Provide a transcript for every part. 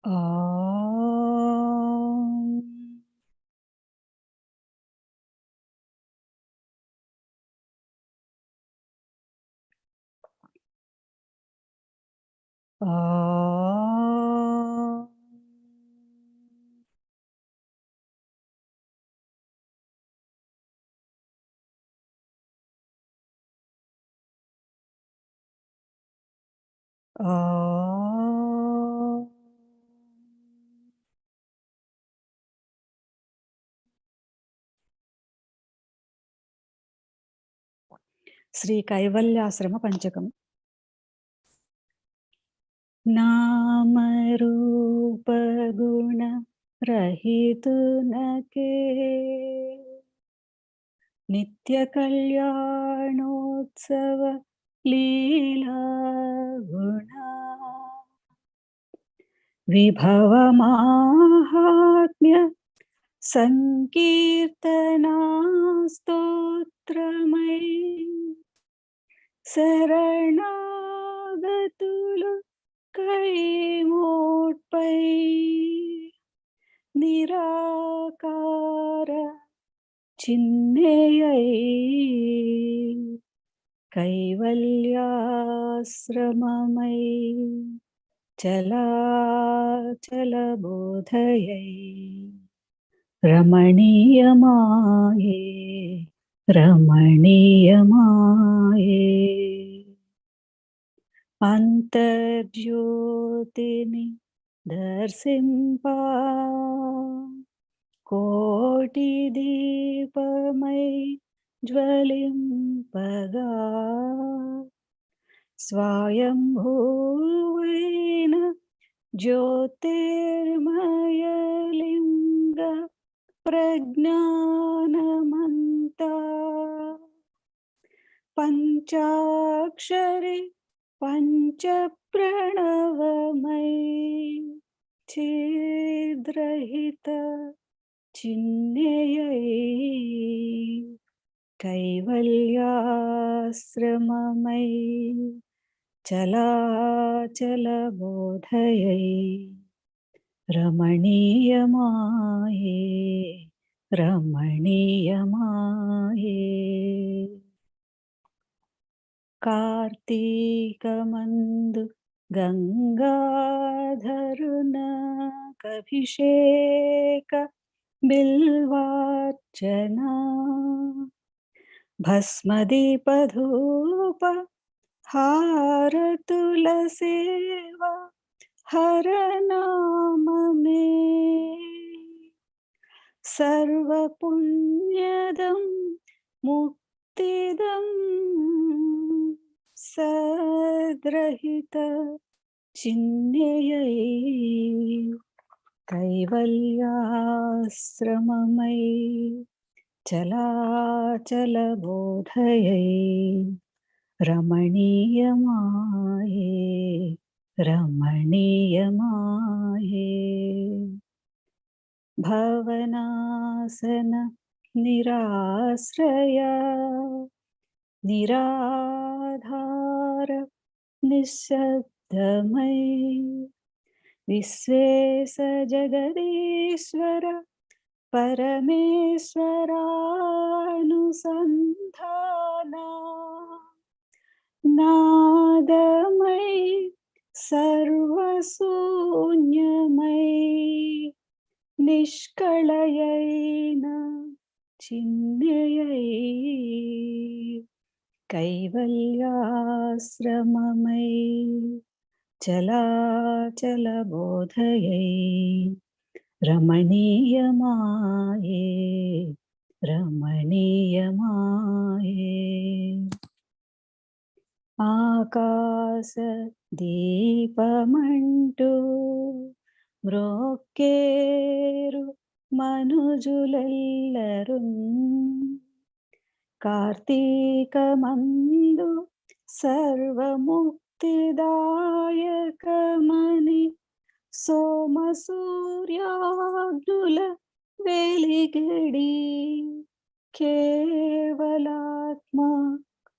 ఓం. ఓం. ఓం. శ్రీ కైవల్యాశ్రమ పంచకం. నామ రూప గుణ రహితునకే నిత్య కళ్యాణోత్సవ లీలా గుణ విభవ మాహాత్మ్య సంకీర్తనా స్తోత్రమై శరణాగతులు కైమోట్పై నిరాకార చిన్నేయై కైవల్యాశ్రమమై చలాచల బోధయై రమణీయమాయే రమణీయమాయే అంతర్జ్యోతిని దర్శింపా కోటి దీపమై జ్వలింపగా స్వయంభూవైన జ్యోతిర్మయలింగ ప్రజ్ఞానమంతా పంచాక్షరి పంచ ప్రణవమై ఛేద్రహిత చిన్నేయై కైవల్యాశ్రమమై చలాచల బోధయై రమణీయమాయే రమణీయమాయే కార్తీకమందు గంగాధరునకభిషేక బిల్వార్చనా భస్మదీపధూప హారతుల సేవ హరనామమే సర్వపుణ్యదం ముక్తిదం సద్రహిత చిన్నేయై కైవల్యాశ్రమమై చలాచల బోధయై రమణీయమాయే రమణీయమాయే భవనాసన నిరాశ్రయ నిరాధార నిశ్శబ్దమై విశ్వేశ జగదీశ్వర పరమేశ్వరానుసంధానా నాదమై సర్వశూన్యమై నిష్కళయైన చిన్నేయై కైవల్యాశ్రమమై చలాచల బోధయై రమణీయమాయే రమణీయమాయే ఆకాశ దీపమంటూ మ్రోక్కేరు మనుజులెల్లరున్ కార్తీకమందు సర్వముక్తిదాయకమని సోమసూర్యాగ్నుల వెలిగడి కేవలాత్మ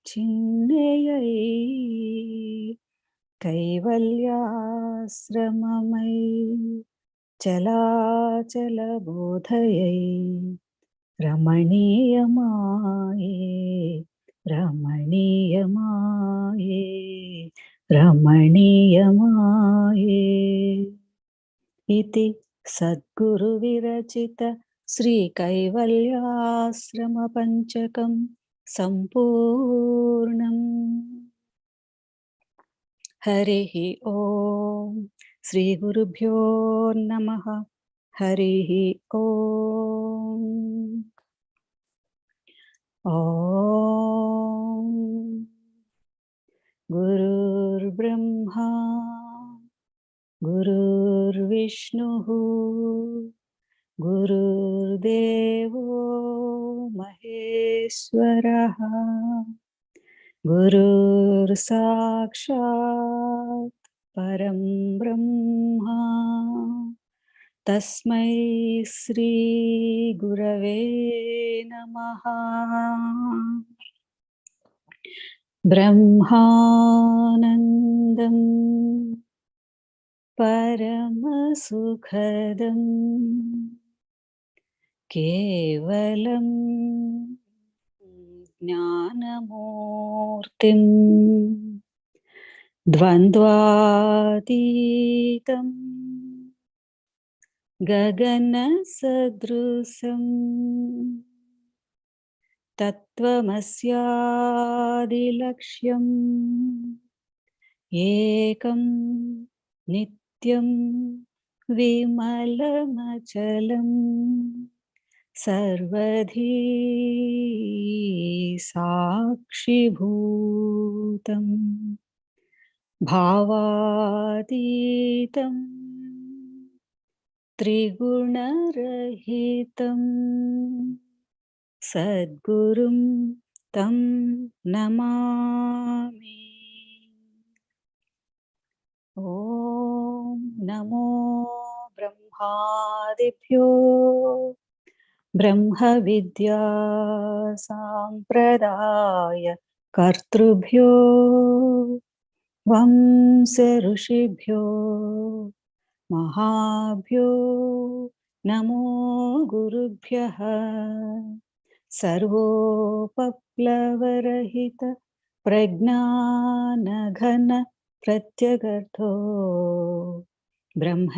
చిన్నేయై కైవల్యాశ్రమమై చలాచలబోధయై రమణీయమాయే రమణీయమాయే రమణీయమాయే ఇతి సద్గురు విరచిత శ్రీ కైవల్యాశ్రమ పంచకం సంపూర్ణం. హరి ఓం. శ్రీ గురుభ్యో నమః. హరి ఓం. ఓం గురుర్బ్రహ్మా గురుర్విష్ణుః గురుర్దేవో మహేశ్వరః గురుర్సాక్షాత్ పరం బ్రహ్మ తస్మై శ్రీ గురవే నమః. బ్రహ్మానందం పరమసుఖదం కేవలం జ్ఞానమూర్తిం ద్వంద్వాతీతం గగనసదృశం తత్వమస్యాదిలక్ష్యం ఏకం నిత్యం విమలమచలం సర్వధీ సాక్షిభూతం భావాతీతం త్రిగుణరహితం సద్గురుం తం నమామి. ఓం నమో బ్రహ్మాదిభ్యో బ్రహ్మ విద్యా సాంప్రదాయ కర్తృభ్యో వంశ ఋషిభ్యో మహాభ్యో నమో గురుభ్యః. సర్వోపప్లవరహిత ప్రజ్ఞానఘన ప్రత్యగర్థో బ్రహ్మైవాహమస్మి.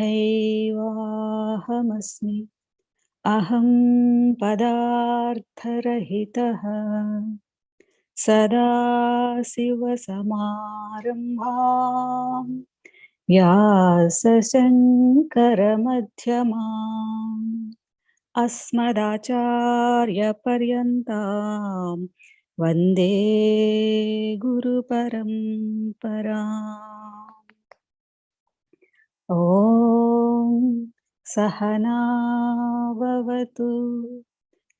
అహం పదార్థరహితః సదాశివసమారంభాం వ్యాసశంకరమధ్యమాం అస్మదాచార్యపర్యంతాం వందే గురుపరంపరాం. ఓం సహనావవతు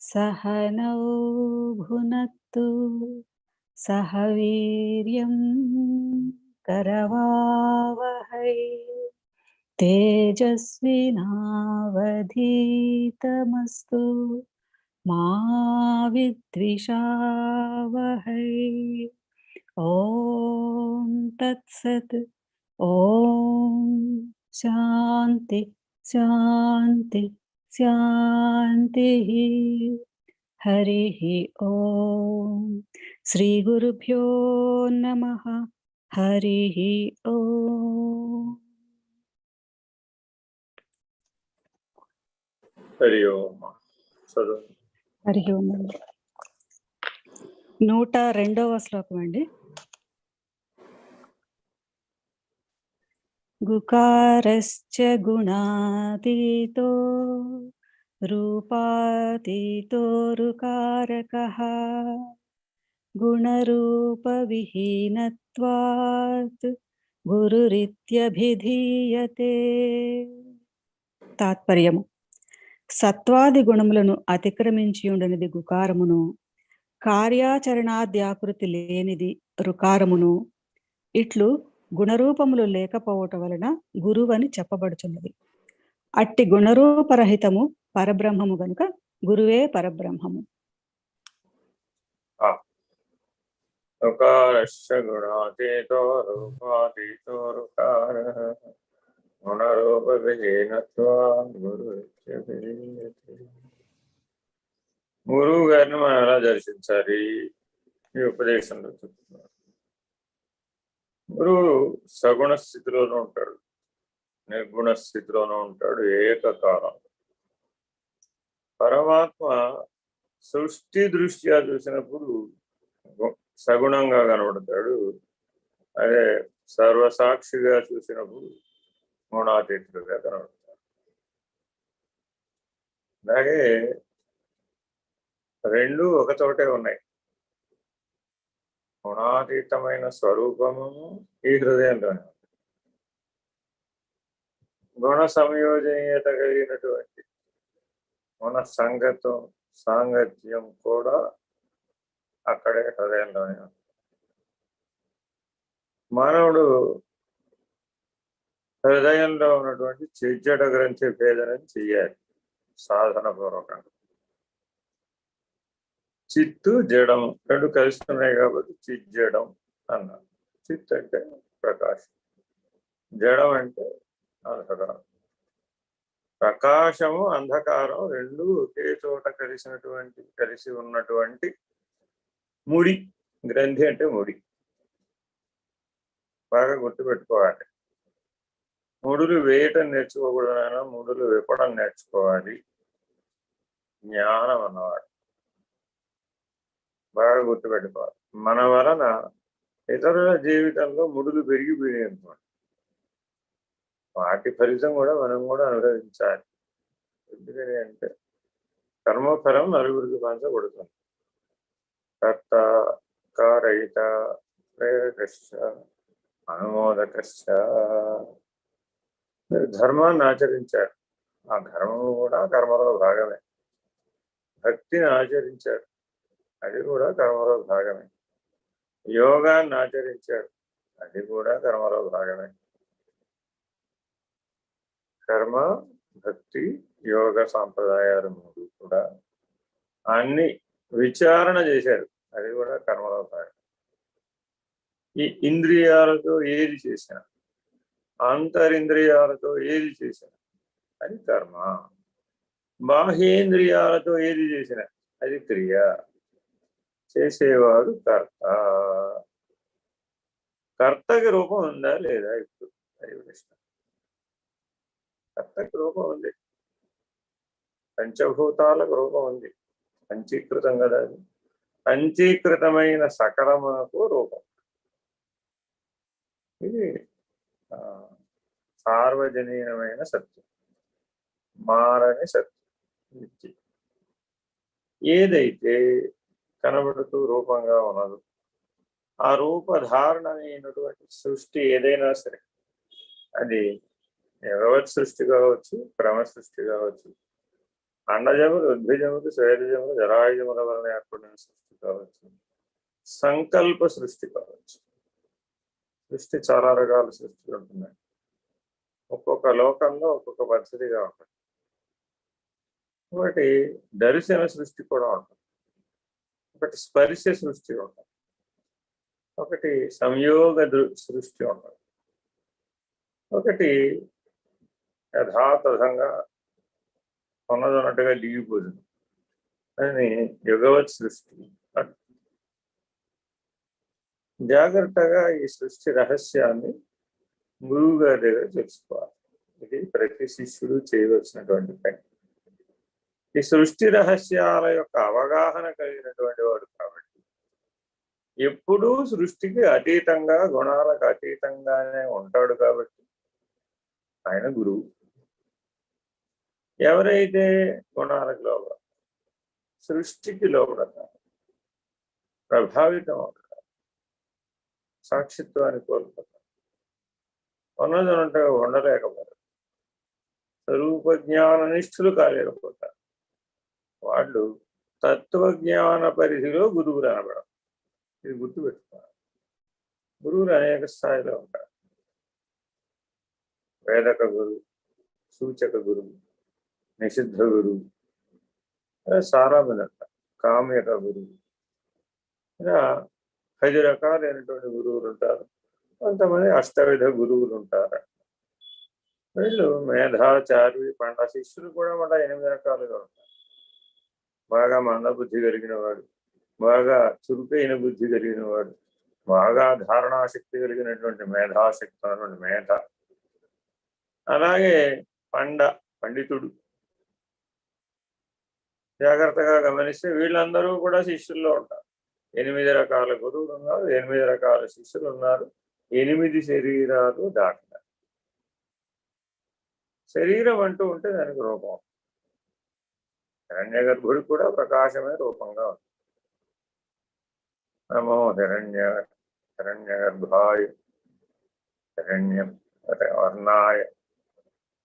సహనౌ భునక్తు సహ వీర్యం కరవావహై తేజస్వినావధీతమస్తు మా విద్విషావహై. ఓం తత్సత్. ఓం శాంతి శాంతి శాంతి. హరి ఓం. శ్రీ గురుభ్యో నమః. హరి ఓం. హరి ఓం. హరి ఓం. 102వ శ్లోకం అండి. గుకారశ్చ గుణాతీతో రూపాతీతో రుకారకః గుణరూపవిహీనత్వాత్ గురురిత్యభిధీయతే. తాత్పర్యము: సత్వాది గుణములను అతిక్రమించి ఉండనిది గుకారమును, కార్యాచరణాద్యాకృతి లేనిది రుకారమును, ఇట్లు గుణరూపములు లేకపోవటం వలన గురువని చెప్పబడుచున్నది. అట్టి గుణరూపరహితము పరబ్రహ్మము గనుక గురువే పరబ్రహ్మము. రుకారశ్చ గుణాతీతో రూపాతీతో రుకారః గురువు గారిని మనం ఎలా దర్శించాలి ఈ ఉపదేశంలో చెప్తున్నారు. గురువు సగుణ స్థితిలోనూ ఉంటాడు, నిర్గుణ స్థితిలోనూ ఉంటాడు, ఏకకాలం. పరమాత్మ సృష్టి దృష్ట్యా చూసినప్పుడు సగుణంగా కనబడతాడు, అదే సర్వసాక్షిగా చూసినప్పుడు గుణాతీతులుగా కనబడతాడు. అలాగే రెండు ఒకచోటే ఉన్నాయి. గుణాతీతమైన స్వరూపము ఈ హృదయంలోనే ఉంది. గుణ సంయోజనీయత కలిగినటువంటి గుణ సంగతం సాంగత్యం కూడా అక్కడే హృదయంలోనే ఉంది. మానవుడు హృదయంలో ఉన్నటువంటి చిజ్జడ గ్రంథి భేదనం చెయ్యాలి సాధన పూర్వకంగా. చిత్తు జడం రెండు కలుస్తున్నాయి కాబట్టి చిజ్జడం అన్నారు. చిత్ అంటే ప్రకాశం, జడం అంటే అంధకారం. ప్రకాశము అంధకారం రెండు ఒకే చోట కలిసి ఉన్నటువంటి ముడి. గ్రంథి అంటే ముడి. బాగా గుర్తుపెట్టుకోవాలి. ముడులు వేయటం నేర్చుకోకూడదైనా ముడులు విప్పడం నేర్చుకోవాలి జ్ఞానం అన్నవాడు. బాగా గుర్తుపెట్టుకోవాలి. మన వలన ఇతరుల జీవితంలో ముడులు పెరిగిపోయాయి అనుకోండి, వాటి ఫలితం కూడా మనం కూడా అనుభవించాలి. ఎందుకని అంటే కర్మఫలం నలుగురికి పంచబడుతుంది. కర్త కారయిత ప్రేరకశ్చ అనుమోదకశ్చ. మీరు ధర్మాన్ని ఆచరించారు, ఆ ధర్మము కూడా కర్మలో భాగమే. భక్తిని ఆచరించారు, అది కూడా కర్మలో భాగమే. యోగాన్ని ఆచరించారు, అది కూడా కర్మలో భాగమే. కర్మ భక్తి యోగ సాంప్రదాయాలు మూడు కూడా అన్ని విచారణ చేశారు, అది కూడా కర్మలో భాగం. ఈ ఇంద్రియాలతో ఏది చేసినా, అంతరింద్రియాలతో ఏది చేసినా అది కర్మ. బాహ్యేంద్రియాలతో ఏది చేసినా అది క్రియ. చేసేవాడు కర్త. కర్తకి రూపం ఉందా లేదా? ఇప్పుడు అది ప్రశ్న. కర్తకి రూపం ఉంది, పంచభూతాలకు రూపం ఉంది, పంచీకృతం కదా. అది పంచీకృతమైన సకలమునకు రూపం. ఇది సార్వజనీయమైన సత్యం, మారని సత్యం. నిత్యం ఏదైతే కనబడుతూ రూపంగా ఉన్నదో ఆ రూపధారణ అయినటువంటి సృష్టి ఏదైనా సరే, అది భగవత్ సృష్టి కావచ్చు, క్రమ సృష్టి కావచ్చు, అండజములు ఉద్భిజములు స్వేదజములు జరాయుజముల వలన ఏర్పడిన సృష్టి కావచ్చు, సంకల్ప సృష్టి కావచ్చు. సృష్టి చాలా రకాల సృష్టిలు ఉంటున్నాయి. ఒక్కొక్క లోకంలో ఒక్కొక్క పద్ధతిగా ఉంటుంది. ఒకటి దర్శన సృష్టి కూడా ఉంటుంది, ఒకటి స్పర్శ సృష్టి ఉంటుంది, ఒకటి సంయోగ సృష్టి ఉంటుంది, ఒకటి యథాతథంగా ఉన్నదన్నట్టుగా దిగిపోతుంది. అని యుగవత్ సృష్టి. జాగ్రత్తగా ఈ సృష్టి రహస్యాన్ని గురువు గారి దగ్గర తెలుసుకోవాలి. ఇది ప్రతి శిష్యుడు చేయవలసినటువంటి పని. ఈ సృష్టి రహస్యాల యొక్క అవగాహన కలిగినటువంటి వాడు కాబట్టి ఎప్పుడూ సృష్టికి అతీతంగా, గుణాలకు అతీతంగానే ఉంటాడు కాబట్టి ఆయన గురువు. ఎవరైతే గుణాలకు లోపల సృష్టికి లోపడతారు, ప్రభావితం అవుతారు, సాక్షిత్వాన్ని కోల్పోతారు, ఉన్నదనంటే ఉండలేకపోతారు, స్వరూపజ్ఞాన నిష్ఠులు కాలేకపోతారు, వాళ్ళు తత్వజ్ఞాన పరిధిలో గురువులు అనబడరు. ఇది గుర్తుపెట్టుకోవాలి. గురువులు అనేక స్థాయిలో ఉంటారు. వేదక గురువు, సూచక గురువు, నిషిద్ధ గురువు, సారామంది అంటారు, కామ్యక గురువు. ఇలా 10 రకాలైనటువంటి గురువులు ఉంటారు. కొంతమంది అష్టవిధ గురువులు ఉంటారు. వీళ్ళు మేధాచారి పండ శిష్యులు కూడా మన 8 రకాలుగా ఉంటారు. బాగా మందబుద్ధి కలిగిన వాడు, బాగా చురుకైన బుద్ధి కలిగిన వాడు, బాగా ధారణాశక్తి కలిగినటువంటి మేధాశక్తి అన్నటువంటి మేధ, అలాగే పండితుడు. జాగ్రత్తగా గమనిస్తే వీళ్ళందరూ కూడా శిష్యుల్లో ఉంటారు. 8 రకాల గురువులు ఉన్నారు, 8 రకాల శిష్యులు ఉన్నారు, 8 శరీరాలు దాటినారు. శరీరం అంటూ ఉంటే దానికి రూపం. హిరణ్య గర్భుడు కూడా ప్రకాశమే రూపంగా ఉంది. నమో హిరణ్య గర్భాయ హిరణ్య వర్ణాయ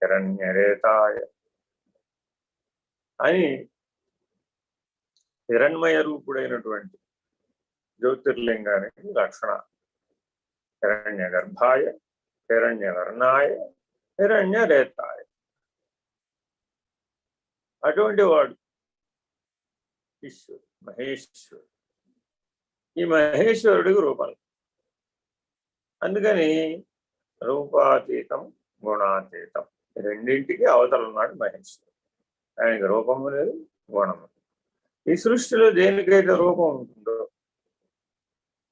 హిరణ్యరేతాయ అని హిరణ్మయ రూపుడైనటువంటి జ్యోతిర్లింగానికి లక్షణ. హిరణ్య గర్భాయ హిరణ్య వర్ణాయ హిరణ్యరేతాయ. అటువంటి వాడు ఈశ్వరుడు, మహేశ్వరుడు. ఈ మహేశ్వరుడికి రూపం. అందుకని రూపాతీతం గుణాతీతం రెండింటికి అవతల ఉన్నాడు మహేశ్వరుడు. ఆయనకి రూపము లేదు, గుణము. ఈ సృష్టిలో దేనికైతే రూపం ఉంటుందో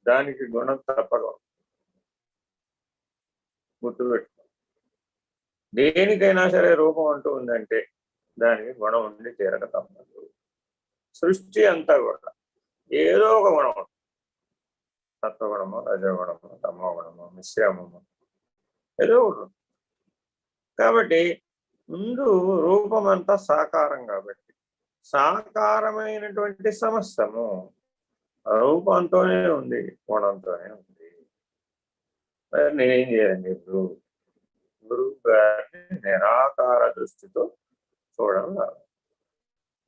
దానికి గుణం తప్పక గుర్తుపెట్టుకో. దేనికైనా సరే రూపం అంటూ ఉందంటే దానికి గుణం ఉండి తీరక తప్పదు. సృష్టి అంతా కూడా ఏదో ఒక గుణం ఉంటుంది. సత్వగుణము, రజగుణము, తమో గుణము, మిశ్రమము, ఏదో ఒకటి. కాబట్టి ముందు రూపం అంతా సాకారం కాబట్టి సాకారమైనటువంటి సమస్తము రూపంతోనే ఉంది, గుణంతోనే ఉంది. మరి నేనేం చేయాలండి? గురువు గారిని నిరాకార దృష్టితో చూడడం రాదు,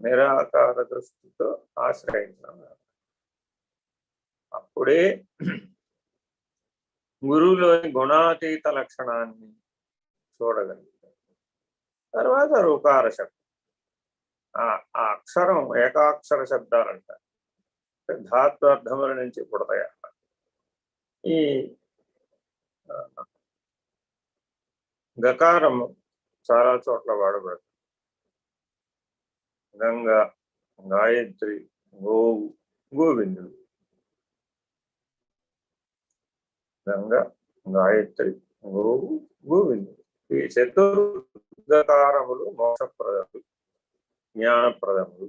నిరాకార దృష్టితో ఆశ్రయించడం రాదు. అప్పుడే గురువులోని గుణాతీత లక్షణాన్ని చూడగలుగుతాం. తర్వాత రుకార శబ్దం. ఆ అక్షరం ఏకాక్షర శబ్దాలు అంటారు. ధాత్వార్థముల నుంచి పుడతాయి. ఈ గకారము చాలా చోట్ల వాడబడుతుంది. గంగ, గాయత్రి, గోవు, గోవిందుడు. గంగ, గాయత్రి, గోవు, గోవిందుడు. ఈ చతుర్గకారములు మోక్షప్రదములు, జ్ఞానప్రదములు.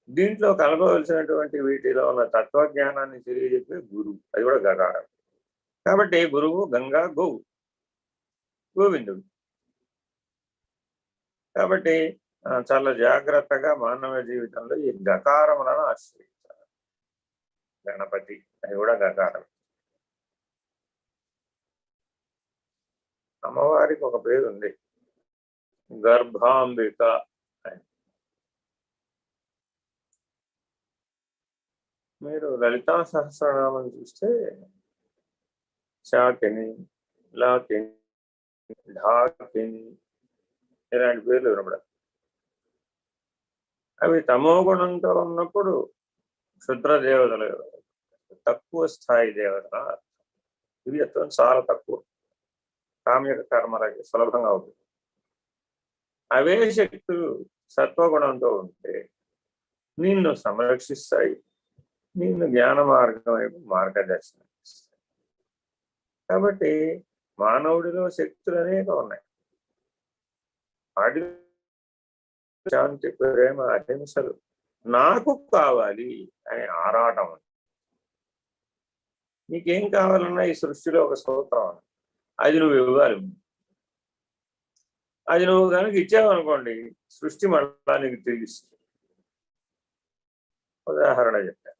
దీంట్లో కలపవలసినటువంటి వీటిలో ఉన్న తత్వజ్ఞానాన్ని తెలియజెప్పే గురువు, అది కూడా గకారం. కాబట్టి గురువు, గంగా, గోవు, గోవిందుడు. కాబట్టి చాలా జాగ్రత్తగా మానవ జీవితంలో ఈ గకారములను ఆశ్రయించాలి. గణపతి, అది కూడా గకారం. అమ్మవారికి ఒక పేరు ఉంది, గర్భాంబిక అని. మీరు లలితా సహస్రనామం చూస్తే శాకిని, లాకిని, ఢాకిని ఇలాంటి పేర్లు వినపడాలి. అవి తమో గుణంతో ఉన్నప్పుడు క్షుద్ర దేవతలు, తక్కువ స్థాయి దేవతల దివ్యత్వం చాలా తక్కువ, కామ్యక కర్మలకి సులభంగా అవుతుంది. అవే శక్తులు సత్వగుణంతో ఉంటే నిన్ను సంరక్షిస్తాయి, నిన్ను జ్ఞాన మార్గం వైపు మార్గదర్శనం ఇస్తాయి. కాబట్టి మానవుడిలో శక్తులు అనేక ఉన్నాయి. వాటి శాంతి, ప్రేమ, అహింసలు నాకు కావాలి అనే ఆరాటం ఉంది. నీకేం కావాలన్నా ఈ సృష్టిలో ఒక సూత్రం, అది నువ్వు ఇవ్వాలి. అది నువ్వు కనుక ఇచ్చావనుకోండి, సృష్టి మళ్ళా నీకు తిరిగిస్తుంది. ఉదాహరణ చెప్పాను,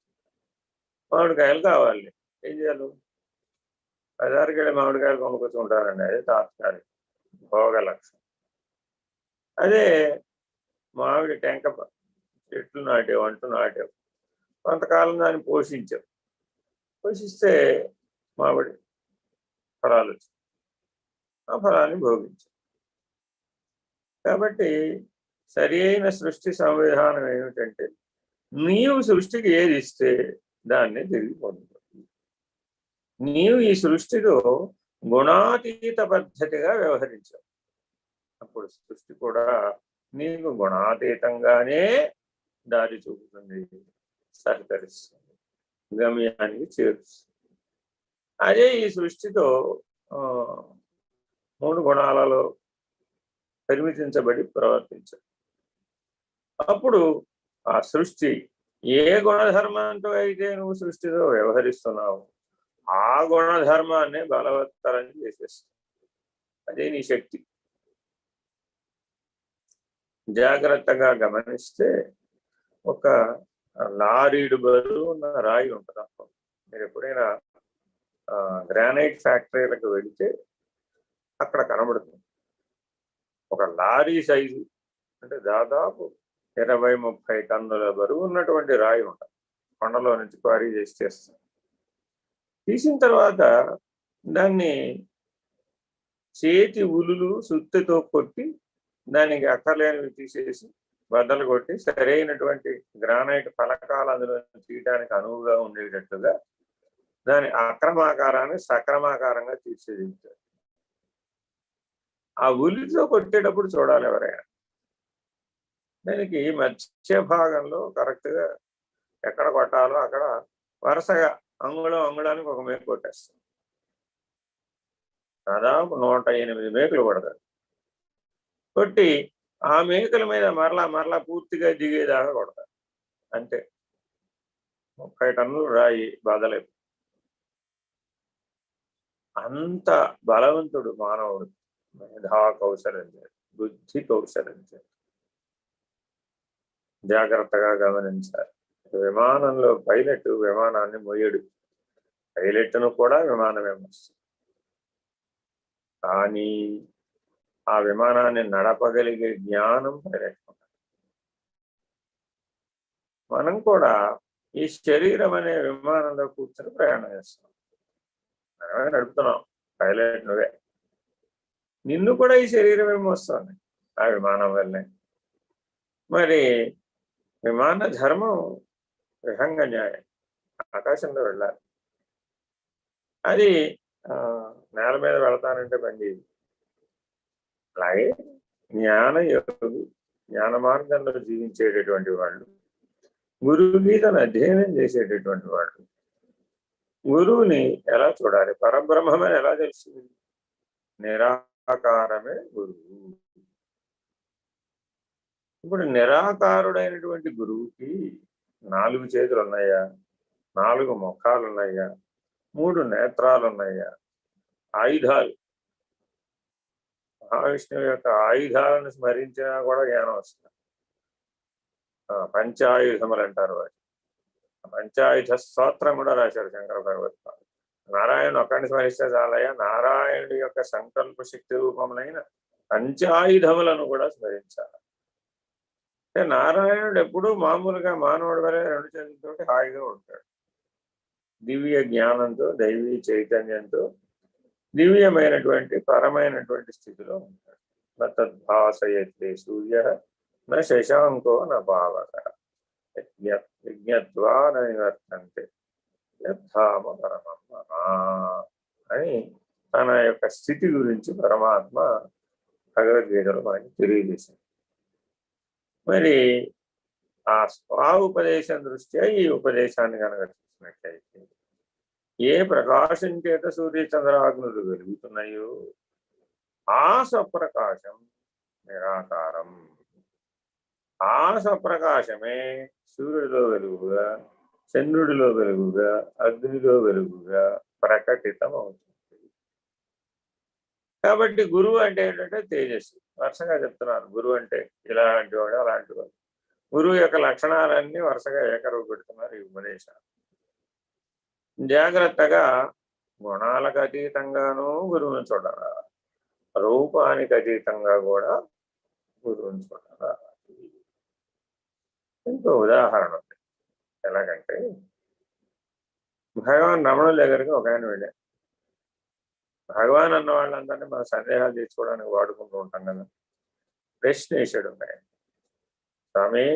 మామిడికాయలు కావాలి, ఏం చేయాలి? బజారుకి వెళ్ళి మామిడికాయలు కొనుక్కొచ్చుకుంటారండి, అదే తాత్కాలిక భోగ లక్ష్యం. అదే మామిడి టెంక చెట్లు నాటావు, అంటూ నాటావు, కొంతకాలం దాన్ని పోషించావు, పోషిస్తే మామిడి ఫలాలు వచ్చాయి, ఆ ఫలాన్ని భోగించావు. కాబట్టి సరి అయిన సృష్టి సంవిధానం ఏమిటంటే నీవు సృష్టికి ఏది ఇస్తే దాన్ని తిరిగి పొందుతుంది. నీవు ఈ సృష్టిలో గుణాతీత పద్ధతిగా వ్యవహరించావు. అప్పుడు సృష్టి కూడా నీకు గుణాతీతంగానే దారి చూపుతుంది, సహకరిస్తుంది, గమ్యానికి చేరుస్తుంది. అదే ఈ సృష్టితో 3 గుణాలలో పరిమితించబడి ప్రవర్తించదు. అప్పుడు ఆ సృష్టి ఏ గుణధర్మంతో అయితే నువ్వు సృష్టితో వ్యవహరిస్తున్నావు ఆ గుణధర్మాన్ని బలవత్తరం చేసేస్తుంది. అదే నీ శక్తి. జాగ్రత్తగా గమనిస్తే ఒక లారీడు బరువు ఉన్న రాయి ఉంటుంది. మీరు ఎప్పుడైనా గ్రానైట్ ఫ్యాక్టరీలకు వెళితే అక్కడ కనబడుతుంది ఒక లారీ సైజు, అంటే దాదాపు 20-30 టన్నుల బరువు ఉన్నటువంటి రాయి ఉంటుంది. కొండలో నుంచి క్వారీ చేస్తాం. తీసిన తర్వాత దాన్ని చేతి ఉలులు సుత్తితో కొట్టి దానికి అక్కర్లేనివి తీసేసి బద్దలు కొట్టి సరైనటువంటి గ్రానైట్ ఫలకాలు అందులో తీయడానికి అనువుగా ఉండేటట్టుగా దాని అక్రమాకారాన్ని సక్రమాకారంగా తీర్చిదిద్దారు. ఆ ఉలితో కొట్టేటప్పుడు చూడాలి ఎవరైనా, దానికి మధ్య భాగంలో కరెక్ట్గా ఎక్కడ కొట్టాలో అక్కడ వరుసగా అంగుళానికి ఒక మేకు కొట్టేస్తాం. దాదాపు 108 మేకులు పడతారు. కొట్టి ఆ మేకుల మీద మరలా పూర్తిగా దిగేదాకా కొడతారు. అంతే 30 టన్నులు రాయి బదలేదు. అంత బలవంతుడు మానవుడు. మేధా కౌశలం చేత, బుద్ధి కౌశలం చేత. జాగ్రత్తగా గమనించాలి. విమానంలో పైలట్ విమానాన్ని మొయ్యడు, పైలట్ను కూడా విమానమే మోస్తుంది. కానీ ఆ విమానాన్ని నడపగలిగే జ్ఞానం పైలట్. మనం కూడా ఈ శరీరం అనే విమానంలో కూర్చొని ప్రయాణం చేస్తున్నాం. మనమే నడుపుతున్నాం, పైలట్ నువ్వే. నిన్ను కూడా ఈ శరీరం ఏమో వస్తుంది ఆ విమానం వల్లే. మరి విమాన ధర్మం విహంగ న్యాయం, ఆకాశంలో వెళ్ళాలి. అది నేల మీద వెళతానంటే బండి. అలాగే జ్ఞానయోగి, జ్ఞాన మార్గంలో జీవించేటటువంటి వాళ్ళు, గురువు గీతను అధ్యయనం చేసేటటువంటి వాళ్ళు గురువుని ఎలా చూడాలి, పరబ్రహ్మమని ఎలా తెలుస్తుంది? నిరాకారమే గురువు. ఇప్పుడు నిరాకారుడైనటువంటి గురువుకి 4 చేతులు ఉన్నాయా, 4 ముఖాలు ఉన్నాయా, 3 నేత్రాలు ఉన్నాయా, ఆయుధాలు, మహావిష్ణువు యొక్క ఆయుధాలను స్మరించినా కూడా జ్ఞానం వస్తుంది. పంచాయుధములు అంటారు వాటి. పంచాయుధ స్తోత్రం కూడా రాశారు శంకర భగవత్పాదులు. నారాయణుడు ఒక్కడిని స్మరిస్తే చాలయ్యా, నారాయణుడి యొక్క సంకల్ప శక్తి రూపములైన పంచాయుధములను కూడా స్మరించాలి. అంటే నారాయణుడు ఎప్పుడూ మామూలుగా మానవుడి వలె 2 చేతులతోటి హాయిగా ఉంటాడు. దివ్య జ్ఞానంతో, దైవీ చైతన్యంతో దివ్యమైనటువంటి పరమైనటువంటి స్థితిలో ఉంటాడు. తద్భాసయతే సూర్య న శశాంకో న పావక విజ్ఞత్వా నివర్తంతే యద్ధామ పరమమ్మ అని తన యొక్క స్థితి గురించి పరమాత్మ భగవద్గీతలో మనకి తెలియజేసింది. మరి ఆ స్వాపదేశం దృష్ట్యా ఈ ఉపదేశాన్ని కనుక చూసినట్లయితే ఏ ప్రకాశం చేత సూర్యచంద్రాగ్నులు వెలుగుతున్నాయో ఆ స్వప్రకాశం నిరాకారం. ఆ స్వప్రకాశమే సూర్యుడిలో వెలుగుగా, చంద్రుడిలో వెలుగుగా, అగ్నిలో వెలుగుగా ప్రకటితం అవుతుంది. కాబట్టి గురువు అంటే ఏంటంటే తేజస్సు. వరుసగా చెప్తున్నారు గురువు అంటే ఇలాంటి వాడు, అలాంటి వాడు. గురువు యొక్క లక్షణాలన్నీ వరుసగా ఏకరువు పెడుతున్నారు ఈ ఉపదేశాలు. జాగ్రత్తగా గుణాలకు అతీతంగానూ గురువుని చూడాలి, రూపానికి అతీతంగా కూడా గురువుని చూడాలి. ఇంకో ఉదాహరణ ఉంది. ఎలాగంటే భగవాన్ రమణుల దగ్గరికి ఒక ఆయన వెళ్ళారు. భగవాన్ అన్న వాళ్ళందరినీ మన సందేహాలు తీర్చుకోవడానికి వాడుకుంటూ ఉంటాం కదా. ప్రశ్న వేసాడు ఆయన, స్వామి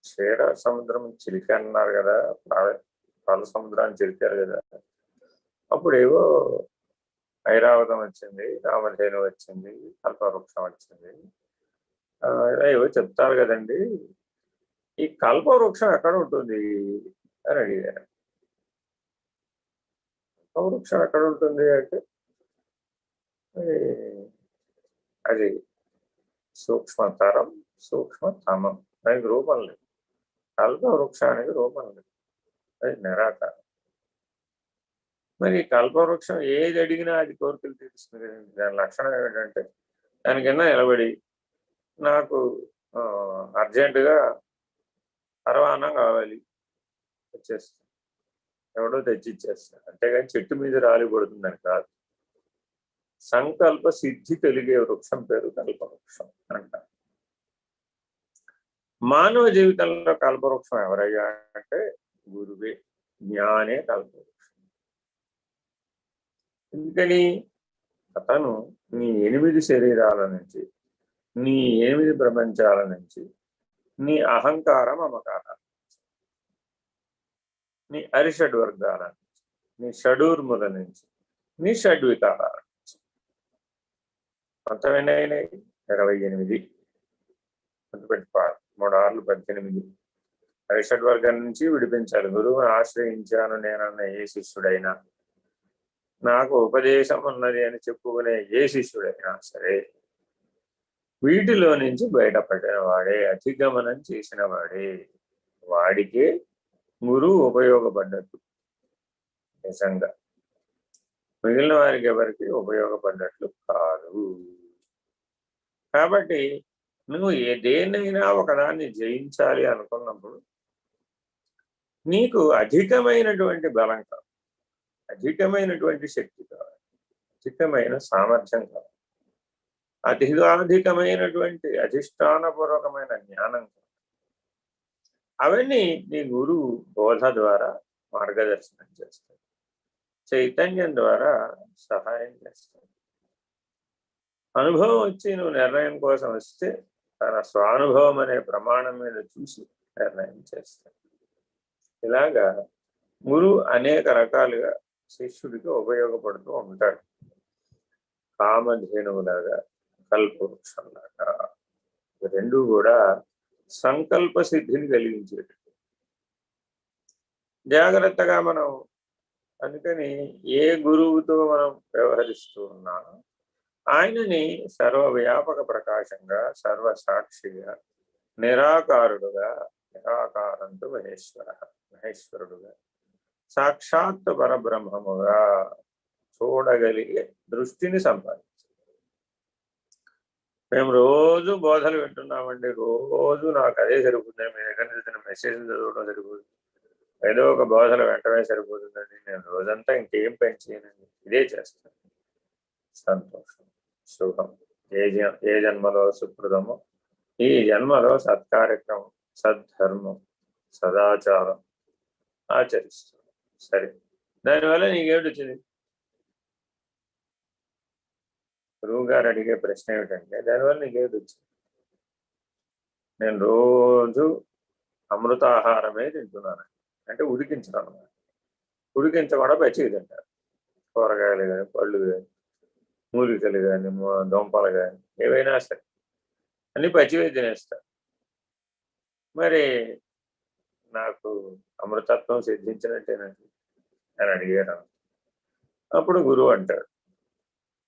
క్షీర సముద్రం చిలిక అన్నారు కదా, పాల సముద్రాన్ని చిలికారు కదా, అప్పుడేవో ఐరావతం వచ్చింది, రామధేను వచ్చింది, కల్పవృక్షం వచ్చింది. ఏవో చెప్తారు కదండి, ఈ కల్పవృక్షం ఎక్కడ ఉంటుంది అని అడిగారు. కల్పవృక్షం ఎక్కడ ఉంటుంది అంటే అది సూక్ష్మతరం, సూక్ష్మతమం. దానికి రూపం లేదు. కల్పవృక్షానికి రూపం లేదు, అది నిరాకారం. మరి కల్పవృక్షం ఏది అడిగినా అది కోరికలు తీరుస్తుంది కదండి. దాని లక్షణం ఏమిటంటే దాని కింద నిలబడి నాకు అర్జెంటుగా పరవాన్నం కావాలి, వచ్చేస్తుంది, ఎవడో తెచ్చిచ్చేస్తాడు. అంతేగాని చెట్టు మీద రాలి పడుతుందని కాదు. సంకల్ప సిద్ధి కలిగే వృక్షం పేరు కల్పవృక్షం అంటారు. మానవ జీవితంలో కల్పవృక్షం ఎవరయ్యా అంటే గురువే, జ్ఞానే కల్పవృక్షం. ఎందుకని అతను నీ 8 శరీరాల నుంచి, నీ 8 ప్రపంచాల నుంచి, నీ అహంకార మమకారాల నుంచి, నీ అరిషడ్ వర్గాల నుంచి, నీ షడూర్ముల నుంచి, నీ షడ్వికారాల నుంచి, మొత్తం ఎన్నైనాయి? 28. 3 6 18. అరిషడ్ వర్గం నుంచి విడిపించాలి. గురువుని ఆశ్రయించాను నేనన్న ఏ శిష్యుడైనా, నాకు ఉపదేశం ఉన్నది అని చెప్పుకునే ఏ శిష్యుడైనా సరే, వీటిలో నుంచి బయటపడిన వాడే, అధిగమనం చేసిన వాడే, వాడికే గురువు ఉపయోగపడ్డట్టు. నిజంగా మిగిలిన వారికి ఎవరికి ఉపయోగపడ్డట్లు కాదు. కాబట్టి నువ్వు దేన్నైనా ఒకదాన్ని జయించాలి అనుకున్నప్పుడు నీకు అధికమైనటువంటి బలం కావాలి, అధికమైనటువంటి శక్తి కావాలి, అధికమైన సామర్థ్యం కావాలి, అధికాధికమైనటువంటి అధిష్టానపూర్వకమైన జ్ఞానం కావాలి. అవన్నీ నీ గురువు బోధ ద్వారా మార్గదర్శనం చేస్తాడు, చైతన్యం ద్వారా సహాయం చేస్తాడు. అనుభవం వచ్చి నువ్వు నిర్ణయం కోసం వస్తే తన స్వానుభవం అనే ప్రమాణం మీద చూసి నిర్ణయం చేస్తాడు. ఇలాగా గురువు అనేక రకాలుగా శిష్యుడికి ఉపయోగపడుతూ ఉంటాడు. కామధేనువులాగా, కల్పవృక్షంలాగా. రెండు కూడా సంకల్ప సిద్ధిని కలిగించేటట్టు. జాగ్రత్తగా మనం అందుకని ఏ గురువుతో మనం వ్యవహరిస్తూ ఉన్నా ఆయనని సర్వవ్యాపక ప్రకాశంగా, సర్వసాక్షిగా, నిరాకారుడుగా, నిరాకారంతో మహేశ్వరుడుగా, సాక్షాత్ పరబ్రహ్మముగా చూడగలిగే దృష్టిని సంపాదించాలి. మేము రోజు బోధలు వింటున్నామండి, రోజు నాకు అదే సరిపోతుంది. మీ దగ్గర నుంచి మెసేజ్లు చదవడం సరిపోతుంది, ఏదో ఒక బోధలు వెంటనే సరిపోతుందండి. నేను రోజంతా ఇంకేం పని చేయనండి, ఇదే చేస్తాను. సంతోషం, శుభం. ఏ జన్మలో సుకృతమో ఈ జన్మలో సత్కార్యక్రమం, సద్ధర్మం, సదాచారం ఆచరిస్తాం. సరే, దానివల్ల నీకేమిటి వచ్చింది? గురువు గారు అడిగే ప్రశ్న ఏమిటంటే దానివల్ల నీకేమిటి వచ్చింది? నేను రోజు అమృతాహారమే తింటున్నాను అంటే ఉడికించడం అన్నమాట. ఉడికించకుండా పచ్చివి తింటారు. కూరగాయలు కానీ, పళ్ళు కానీ, మూలికలు కానీ, దొంపలు కానీ, ఏవైనా సరే అన్ని పచ్చివే తినేస్తారు. మరి నాకు అమృతత్వం సిద్ధించినట్టేనండి అని అడిగారు. అప్పుడు గురువు అంటాడు,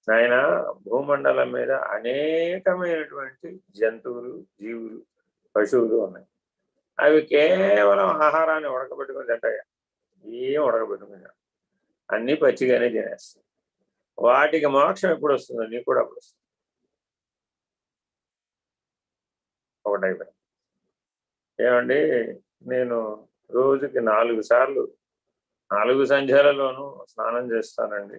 నాయన భూమండలం మీద అనేకమైనటువంటి జంతువులు, జీవులు, పశువులు ఉన్నాయి. అవి కేవలం ఆహారాన్ని ఉడకబెట్టుకుని తింటాయి, ఏం ఉడకబెట్టుకుని అన్నీ పచ్చిగానే తినేస్తాయి. వాటికి మోక్షం ఎప్పుడు వస్తుందో నీకు కూడా అప్పుడు వస్తుంది. ఒకటైపోయింది. ఏమండి, నేను రోజుకి 4 సార్లు 4 సంధ్యలలోనూ స్నానం చేస్తానండి.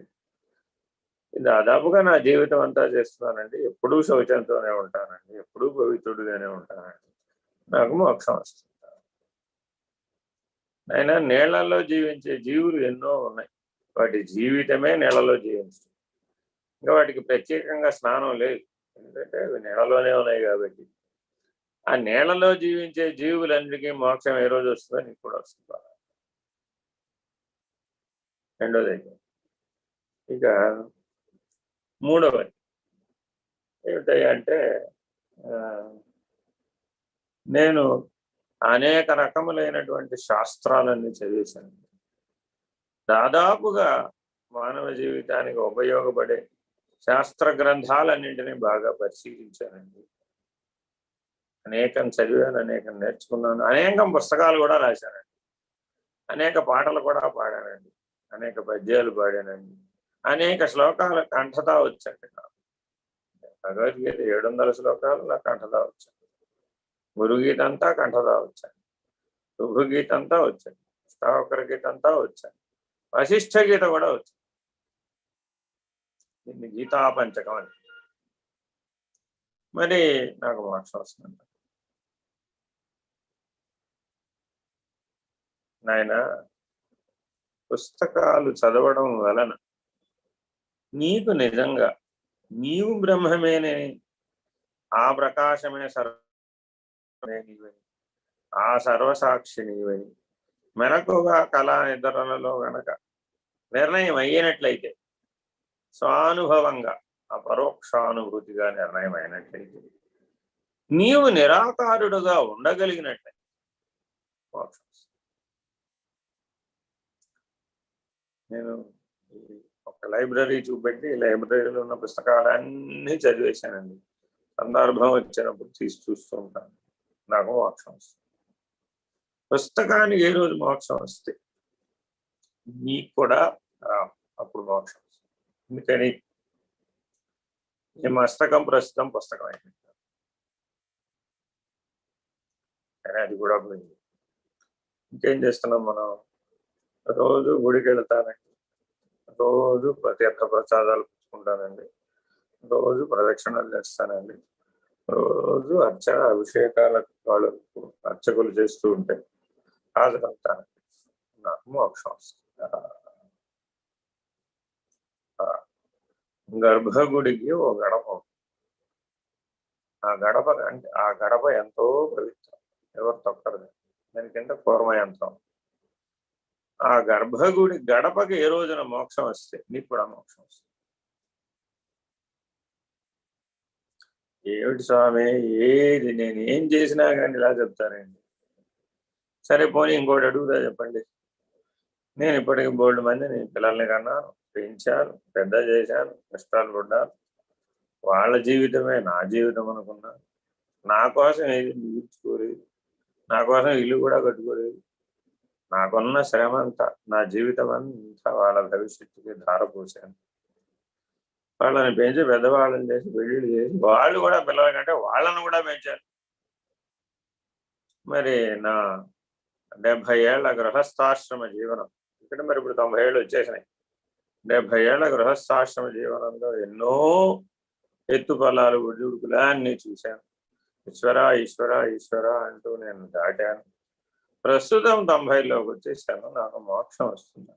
దాదాపుగా నా జీవితం అంతా చేస్తున్నానండి. ఎప్పుడూ శౌచంతోనే ఉంటానండి, ఎప్పుడూ పవిత్రుడిగానే ఉంటానండి, నాకు మోక్షం వస్తుంది. అయినా నీళ్లలో జీవించే జీవులు ఎన్నో ఉన్నాయి, వాటి జీవితమే నీళ్లలో జీవించడం. ఇంకా వాటికి ప్రత్యేకంగా స్నానం లేదు, ఎందుకంటే అవి నీళ్లలోనే ఉన్నాయి కాబట్టి. ఆ నీళ్లలో జీవించే జీవులన్నిటికీ మోక్షం ఏ రోజు వస్తుందో నీకు కూడా వస్తుంది. రెండోది, ఇక మూడవది ఏమిటంటే నేను అనేక రకములైనటువంటి శాస్త్రాలన్నీ చదివేశాను. దాదాపుగా మానవ జీవితానికి ఉపయోగపడే శాస్త్ర గ్రంథాలన్నింటినీ బాగా పరిశీలించానండి. అనేకం చదివాను, అనేకం నేర్చుకున్నాను, అనేకం పుస్తకాలు కూడా రాశానండి, అనేక పాటలు కూడా పాడానండి, అనేక పద్యాలు పాడానండి, అనేక శ్లోకాల కంఠతా వచ్చండి. నాకు భగవద్గీత 700 శ్లోకాలు నాకు కంఠతా వచ్చాయి. గురుగీత అంతా కంఠతా వచ్చాను, శుభగీత అంతా వచ్చాను, శ్రావకర గీత అంతా వచ్చాను, వశిష్ఠ గీత కూడా వచ్చాను. దీన్ని గీతాపంచకం అని. మరి నాకు మోక్షం వస్తుంది. నాయన, పుస్తకాలు చదవడం వలన నీకు నిజంగా నీవు బ్రహ్మమేనే, ఆ ప్రకాశమే సర్వమే నీవని, ఆ సర్వసాక్షి నీవని మెలకుగా కళా నిద్రలలో గనక నిర్ణయం అయ్యినట్లయితే, స్వానుభవంగా అపరోక్షానుభూతిగా నిర్ణయం అయినట్లయితే, నీవు నిరాకారుడుగా ఉండగలిగినట్లయితే మోక్షం. నేను ఒక లైబ్రరీ చూపెట్టి లైబ్రరీలో ఉన్న పుస్తకాలన్నీ చదివేశానండి. సందర్భం వచ్చినప్పుడు తీసి చూస్తూ ఉంటాను, నాకు మోక్షం వస్తుంది. పుస్తకానికి ఏ రోజు మోక్షం వస్తే నీకు కూడా అప్పుడు మోక్షం వస్తుంది. అందుకని ఈ మస్తకం ప్రస్తుతం పుస్తకం అయిపోయింది, కానీ అది కూడా పోయింది. ఇంకేం చేస్తున్నాం మనం? రోజు గుడికి వెళ్తానండి, రోజు తీర్థ ప్రసాదాలు పుచ్చుకుంటానండి, రోజు ప్రదక్షిణలు చేస్తానండి, రోజు అభిషేకాల వాళ్ళకు అర్చకులు చేస్తూ ఉంటే హాజరవుతానండి, నాకు మోక్షం వస్తుంది. గర్భగుడికి ఓ గడప, ఆ గడప ఎంతో పవిత్రం, ఎవరు తొక్కరు. దాని కింద కూర్మయంత్రం. ఆ గర్భగుడి గడపకి ఏ రోజున మోక్షం వస్తే నీకు కూడా మోక్షం వస్తుంది. ఏమిటి స్వామి, ఏది నేను ఏం చేసినా కానీ ఇలా చెప్తానండి. సరే పోనీ ఇంకోటి అడుగుతా చెప్పండి. నేను ఇప్పటికి బోల్డ్ మంది నేను పిల్లల్ని కన్నాను, పెంచాను, పెద్ద చేశాను, కష్టాలు పడ్డాను. వాళ్ళ జీవితమే నా జీవితం అనుకున్నాను. నా కోసం ఏది తీర్చుకోలేదు, నా కోసం ఇల్లు కూడా కట్టుకోలేదు. నాకున్న శ్రమ అంతా, నా జీవితం అంతా వాళ్ళ భవిష్యత్తుకి ధారపోసాను. వాళ్ళని పెంచి పెద్దవాళ్ళని చేసి పెళ్లిళ్ళు చేసి వాళ్ళు కూడా పిల్లల కంటే వాళ్ళను కూడా పెంచారు. మరి నా 70 ఏళ్ల గృహస్థాశ్రమ జీవనం, ఇక్కడ మరి ఇప్పుడు 90 ఏళ్ళు వచ్చేసినాయి. 70 ఏళ్ల గృహస్థాశ్రమ జీవనంలో ఎన్నో ఎత్తుపల్లాలు ఒడిదుడుకులు అన్నీ చూశాను. ఈశ్వర ఈశ్వర ఈశ్వర అంటూ నేను దాటాను. ప్రస్తుతం 90లోకి వచ్చేసాను, నాకు మోక్షం వస్తుంది.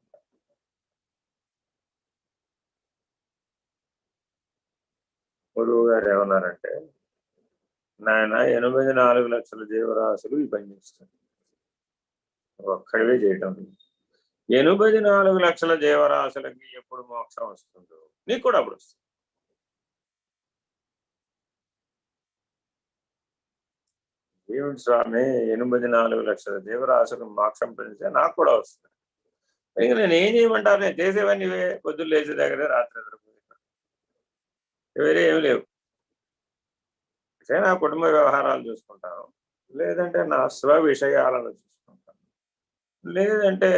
గురువు గారు ఏమన్నారంటే, నాయన 84 లక్షల జీవరాశులు ఈ పని చేస్తుంది, ఒక్కడివే చేయటం లేదు. 84 లక్షల జీవరాశులకి ఎప్పుడు మోక్షం వస్తుందో నీకు కూడా అప్పుడు వస్తుంది. ఏమిటి స్వామి, 84 లక్షల జీవరాశులు మోక్షం పెంచితే నాకు కూడా వస్తుంది. ఇంకా నేను ఏం చేయమంటారు? నేను చేసేవన్నీ పొద్దున్న లేచే దగ్గరే రాత్రి నిద్రపోయి, వేరే ఏమి లేవు. నా కుటుంబ వ్యవహారాలు చూసుకుంటాను, లేదంటే నా స్వ విషయాలను చూసుకుంటాను, లేదంటే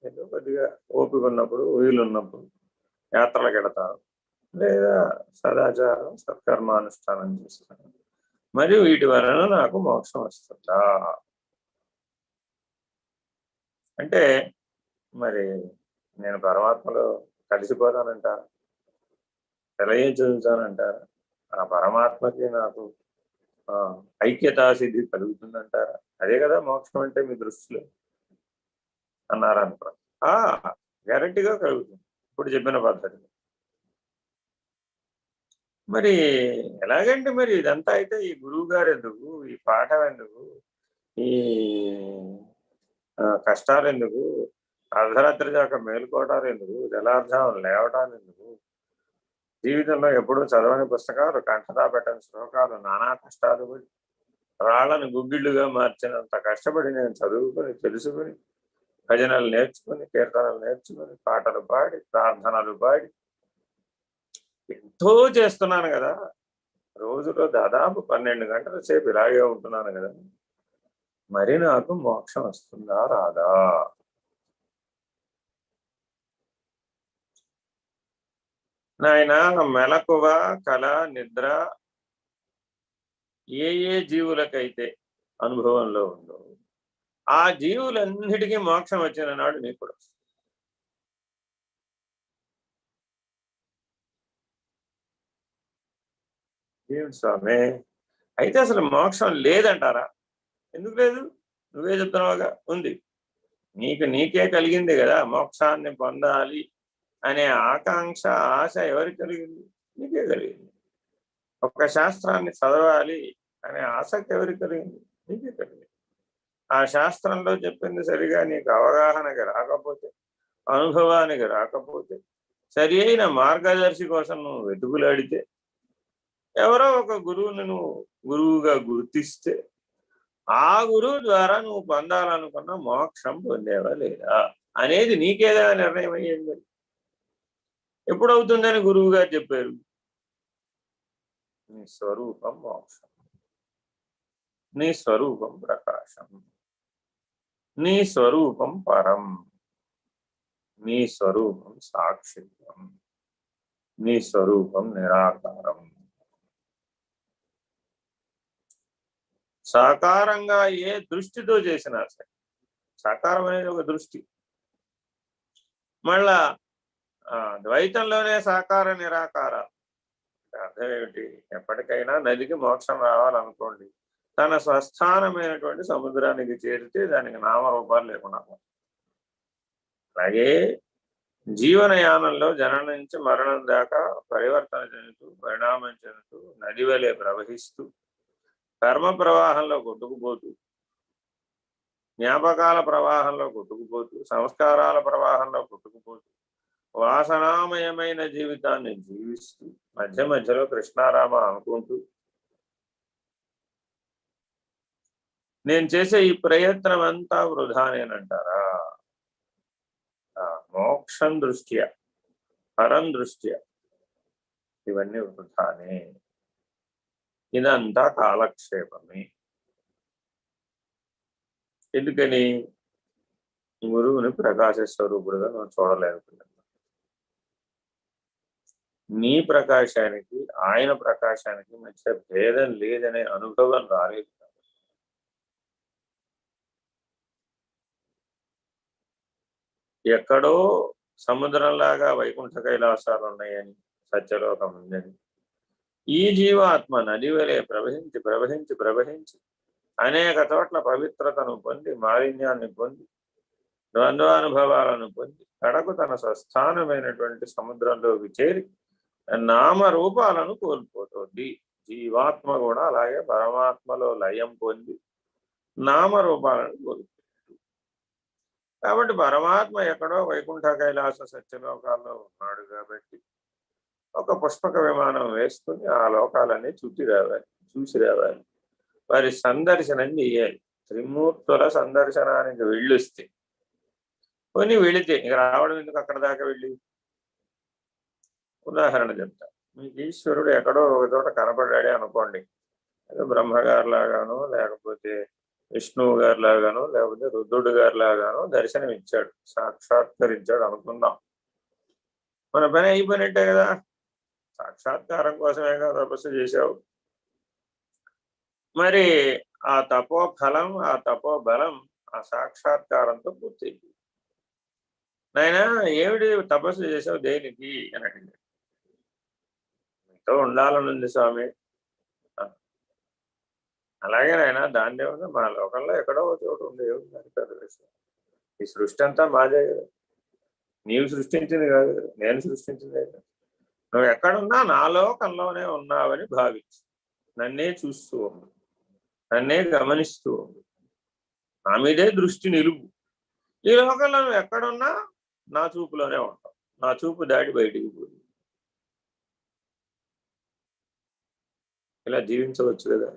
ఏదో కొద్దిగా ఓపిక ఉన్నప్పుడు, వీలున్నప్పుడు యాత్రలకు వెడతాను, లేదా సదాచారం సత్కర్మానుష్ఠానం చేస్తాను. మరియు వీటి వలన నాకు మోక్షం వస్తుందా అంటే, మరి నేను పరమాత్మలో కలిసిపోతానంటారా, తెలియ చదువుతానంటారా, ఆ పరమాత్మకి నాకు ఐక్యతా సిద్ధి కలుగుతుందంటారా? అదే కదా మోక్షం అంటే మీ దృష్టిలో అన్నారనుకో, గ్యారంటీగా కలుగుతుంది ఇప్పుడు చెప్పిన పద్ధతి. మరి ఎలాగంటే మరి ఇదంతా అయితే ఈ గురువు గారు ఎందుకు, ఈ పాఠం ఎందుకు, ఈ కష్టాలు ఎందుకు, అర్ధరాత్రి దాకా మేలుకోవటాలు ఎందుకు, జలార్థం లేవటాలు ఎందుకు, జీవితంలో ఎప్పుడూ చదవని పుస్తకాలు, కంఠతా పెట్టని శ్లోకాలు, నానా కష్టాలు పడి రాళ్లను గుగ్గిళ్ళుగా మార్చినంత కష్టపడి నేను చదువుకుని తెలుసుకుని భజనలు నేర్చుకుని కీర్తనలు నేర్చుకుని పాటలు పాడి ప్రార్థనలు పాడి ఎంతో చేస్తున్నాను కదా. రోజులో దాదాపు 12 గంటల సేపు ఇలాగే ఉంటున్నాను కదా. మరి నాకు మోక్షం వస్తుందా రాదా? నాయన, మెలకువ, కళ, నిద్ర ఏ జీవులకైతే అనుభవంలో ఉందో ఆ జీవులన్నిటికీ మోక్షం వచ్చిన నాడు నీకు కూడా వస్తుంది. ఏమిటి స్వామి, అయితే అసలు మోక్షం లేదంటారా? ఎందుకు లేదు? నువ్వే చెప్తున్నావుగా ఉంది. నీకే కలిగింది కదా మోక్షాన్ని పొందాలి అనే ఆకాంక్ష, ఆశ ఎవరికి కలిగింది? నీకే కలిగింది. ఒక శాస్త్రాన్ని చదవాలి అనే ఆసక్తి ఎవరికి కలిగింది? నీకే కలిగింది. ఆ శాస్త్రంలో చెప్పింది సరిగా నీకు అవగాహనకి రాకపోతే, అనుభవానికి రాకపోతే, సరి అయిన మార్గదర్శి కోసం నువ్వు వెతుకులాడితే, ఎవరో ఒక గురువుని నువ్వు గురువుగా గుర్తిస్తే ఆ గురువు ద్వారా నువ్వు పొందాలనుకున్న మోక్షం పొందేవా లేదా అనేది నీకేదా నిర్ణయం అయ్యేది. ఎప్పుడవుతుందని గురువు గారు చెప్పారు? నీ స్వరూపం మోక్షం, నీ స్వరూపం ప్రకాశం, నీ స్వరూపం పరం, నీ స్వరూపం సాక్షిత్వం, నీ స్వరూపం నిరాకారం. సాకారంగా ఏ దృష్టితో చేసినా సరే, సాకారం అనేది ఒక దృష్టి. మళ్ళా ద్వైతంలోనే సాకార నిరాకార అర్థం ఏమిటి? ఎప్పటికైనా నదికి మోక్షం రావాలనుకోండి, తన స్వస్థానమైనటువంటి సముద్రానికి చేరితే దానికి నామరూపాలు లేకుండా. అలాగే జీవనయానంలో జనం నుంచి మరణం దాకా పరివర్తన చెందుతూ, పరిణామం చెందుతూ, నది వలె ప్రవహిస్తూ, కర్మ ప్రవాహంలో కొట్టుకుపోతూ, జ్ఞాపకాల ప్రవాహంలో కొట్టుకుపోతూ, సంస్కారాల ప్రవాహంలో కొట్టుకుపోతూ, వాసనామయమైన జీవితాన్ని జీవిస్తూ, మధ్య మధ్యలో కృష్ణారామ అనుకుంటూ, నేను చేసే ఈ ప్రయత్నం అంతా వృధానేనంటారా? మోక్షం దృష్ట్యా, పరం దృష్ట్యా ఇవన్నీ వృధానే. ఇదంతా కాలక్షేపమే. ఎందుకని? గురువుని ప్రకాశ స్వరూపుడుగా నువ్వు చూడలేకపోతున్నావు. నీ ప్రకాశానికి ఆయన ప్రకాశానికి మధ్య భేదం లేదనే అనుభవం రాలేదు. ఎక్కడో సముద్రంలాగా వైకుంఠ కైలాసాలు ఉన్నాయని, సత్యలోకం ఉందని, ఈ జీవాత్మ నది వలె ప్రవహించి ప్రవహించి ప్రవహించి అనేక చోట్ల పవిత్రతను పొంది, మాలిన్యాన్ని పొంది, ద్వంద్వానుభవాలను పొంది, కడకు తన స్వస్థానమైనటువంటి సముద్రంలోకి చేరి నామరూపాలను కోల్పోతుంది. జీవాత్మ కూడా అలాగే పరమాత్మలో లయం పొంది నామరూపాలను కోల్పోతుంది. కాబట్టి పరమాత్మ ఎక్కడో వైకుంఠ కైలాస సత్యలోకాల్లో ఉన్నాడు కాబట్టి ఒక పుష్పక విమానం వేసుకుని ఆ లోకాలన్నీ చూసి రావాలి. వారి సందర్శనం చేయాలి. త్రిమూర్తుల సందర్శనానికి వెళ్ళొస్తే, కొని వెళితే ఇక రావడం ఎందుకు అక్కడ దాకా వెళ్ళి? ఉదాహరణ చెప్తా. మీకు ఈశ్వరుడు ఎక్కడో ఒక చోట కనపడ్డాడే అనుకోండి. అదే బ్రహ్మగారి లాగానో, లేకపోతే విష్ణువు గారి లాగానో, లేకపోతే రుద్రుడు గారి లాగానో దర్శనం ఇచ్చాడు, సాక్షాత్కరించాడు అనుకుందాం. మన పని అయిపోయినట్టే కదా. సాక్షాత్కారం కోసమే కదా తపస్సు చేశావు. మరి ఆ తపోఫలం, ఆ తపోబలం ఆ సాక్షాత్కారంతో పూర్తయింది. నాయనా, ఏమిటి తపస్సు చేసావు దేనికి అని అడిగాడు. మీతో ఉండాలనుంది స్వామి. అలాగే నాయన, దాన్ని ఏమన్నా మన లోకంలో ఎక్కడో చోటు ఉంది, ఏముందని పెద్ద విషయం. ఈ సృష్టి అంతా మాదే కదా, నీవు సృష్టించింది కాదు కదా, నేను సృష్టించిందే కదా. నువ్వు ఎక్కడున్నా నా లోకంలోనే ఉన్నావని భావించు. నన్నే చూస్తూ ఉండు, నన్నే గమనిస్తూ ఉండు, నా మీదే దృష్టి నిలుపు. ఈ లోకంలో నువ్వు ఎక్కడున్నా నా చూపులోనే ఉంటావు. నా చూపు దాటి బయటికి పోయి ఇలా జీవించవచ్చు కదా,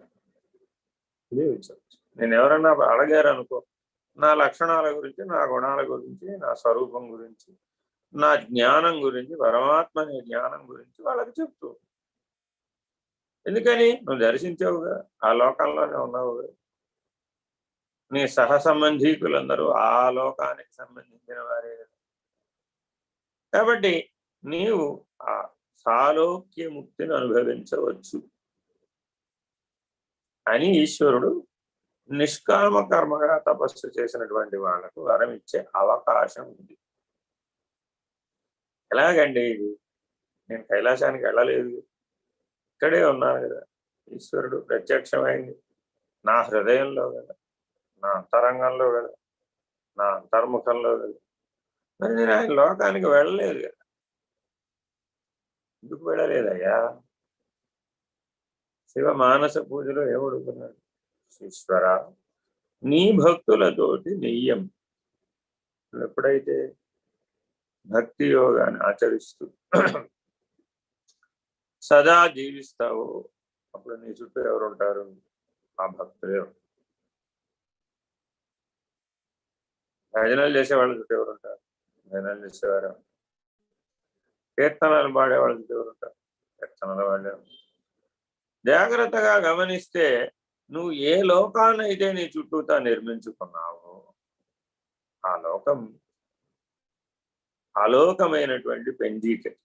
జీవించవచ్చు. నేను ఎవరన్నా అడిగారు అనుకో, నా లక్షణాల గురించి, నా గుణాల గురించి, నా స్వరూపం గురించి, నా జ్ఞానం గురించి, పరమాత్మ అనే జ్ఞానం గురించి వాళ్ళకి చెప్తూ. ఎందుకని? నువ్వు దర్శించావుగా, ఆ లోకంలోనే ఉన్నావుగా. నీ సహసంబంధీకులందరూ ఆ లోకానికి సంబంధించిన వారే. కాబట్టి నీవు ఆ సాలోక్య ముక్తిని అనుభవించవచ్చు అని ఈశ్వరుడు నిష్కామ కర్మగా తపస్సు చేసినటువంటి వాళ్లకు వరం ఇచ్చే అవకాశం ఉంది. ఎలాగండి ఇది? నేను కైలాసానికి వెళ్ళలేదు, ఇక్కడే ఉన్నాను కదా. ఈశ్వరుడు ప్రత్యక్షమైంది నా హృదయంలో కదా, నా అంతరంగంలో కదా, నా అంతర్ముఖంలో కదా. మరి నేను ఆయన లోకానికి వెళ్ళలేదు కదా. ఎందుకు వెళ్ళలేదయ్యా? శివ మానస పూజలో ఏమడుగుతున్నాడు? ఈశ్వర, నీ భక్తులతోటి నెయ్యం. ఎప్పుడైతే భక్తి యోగాన్ని ఆచరిస్తూ సదా జీవిస్తావో అప్పుడు నీ చుట్టూ ఎవరు ఉంటారు? ఆ భక్తులే. భజనలు చేసే వాళ్ళ చుట్టూ ఎవరు ఉంటారు? భజనలు చేసేవారు. కీర్తనలు పాడే వాళ్ళ చుట్టూ ఎవరు ఉంటారు? కీర్తనలు పాడే. జాగ్రత్తగా గమనిస్తే నువ్వు ఏ లోకాన్నైతే నీ చుట్టూతా నిర్మించుకున్నావో ఆ లోకం అలోకమైనటువంటి పెంజీకటి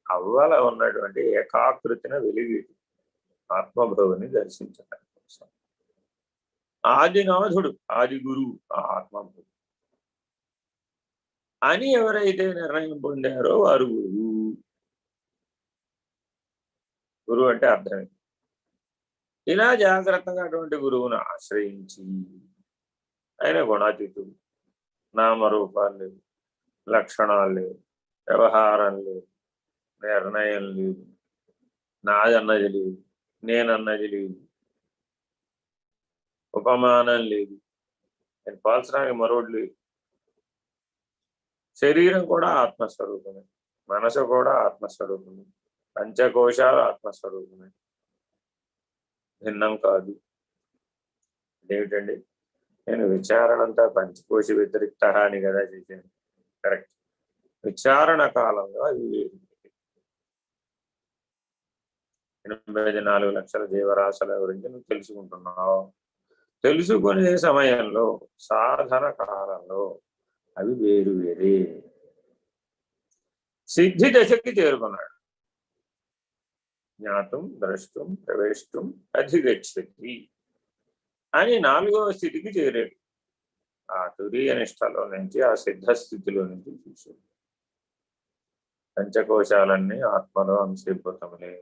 అవ్వల ఉన్నటువంటి ఏకాకృతిన వెలిగి ఆత్మభావుని దర్శించడం కోసం ఆదినాథుడు, ఆది గురువు ఆ ఆత్మభావు అని ఎవరైతే నిర్ణయం పొందారో వారు గురువు. గురువు అంటే అర్థమే. ఇలా జాగ్రత్తగా అటువంటి గురువును ఆశ్రయించి, ఆయన గుణాతీతుడు, నామరూపాలు లేవు, లక్షణాలు లేవు, వ్యవహారం లేదు, నిర్ణయం లేదు, నాదన్నది లేదు, నేనన్నది లేదు, ఉపమానం లేదు, నేను పోల్చడానికి మరొకటి లేదు. శరీరం కూడా ఆత్మస్వరూపమే, మనసు కూడా ఆత్మస్వరూపమే, పంచకోశాలు ఆత్మస్వరూపమే, భిన్నం కాదు. ఏమిటండి? నేను విచారణ అంతా పంచకోశ వ్యతిరిక్త అని కదా చేశాను. కరెక్ట్. విచారణ కాలంలో అది 84 లక్షల జీవరాశుల గురించి నువ్వు తెలుసుకుంటున్నావు. తెలుసుకునే సమయంలో, సాధన కాలంలో అవి వేరు వేరే. సిద్ధి దశకి చేరుకున్నాడు. జ్ఞాతం, ద్రష్టం, ప్రవేష్టం, అధిగచ్చతి అని 4వ స్థితికి చేరాడు. ఆ తురీయ నిష్టలో నుంచి, ఆ సిద్ధస్థితిలో నుంచి చూసాడు. పంచకోశాలన్నీ ఆత్మలో అంశీభూతములే,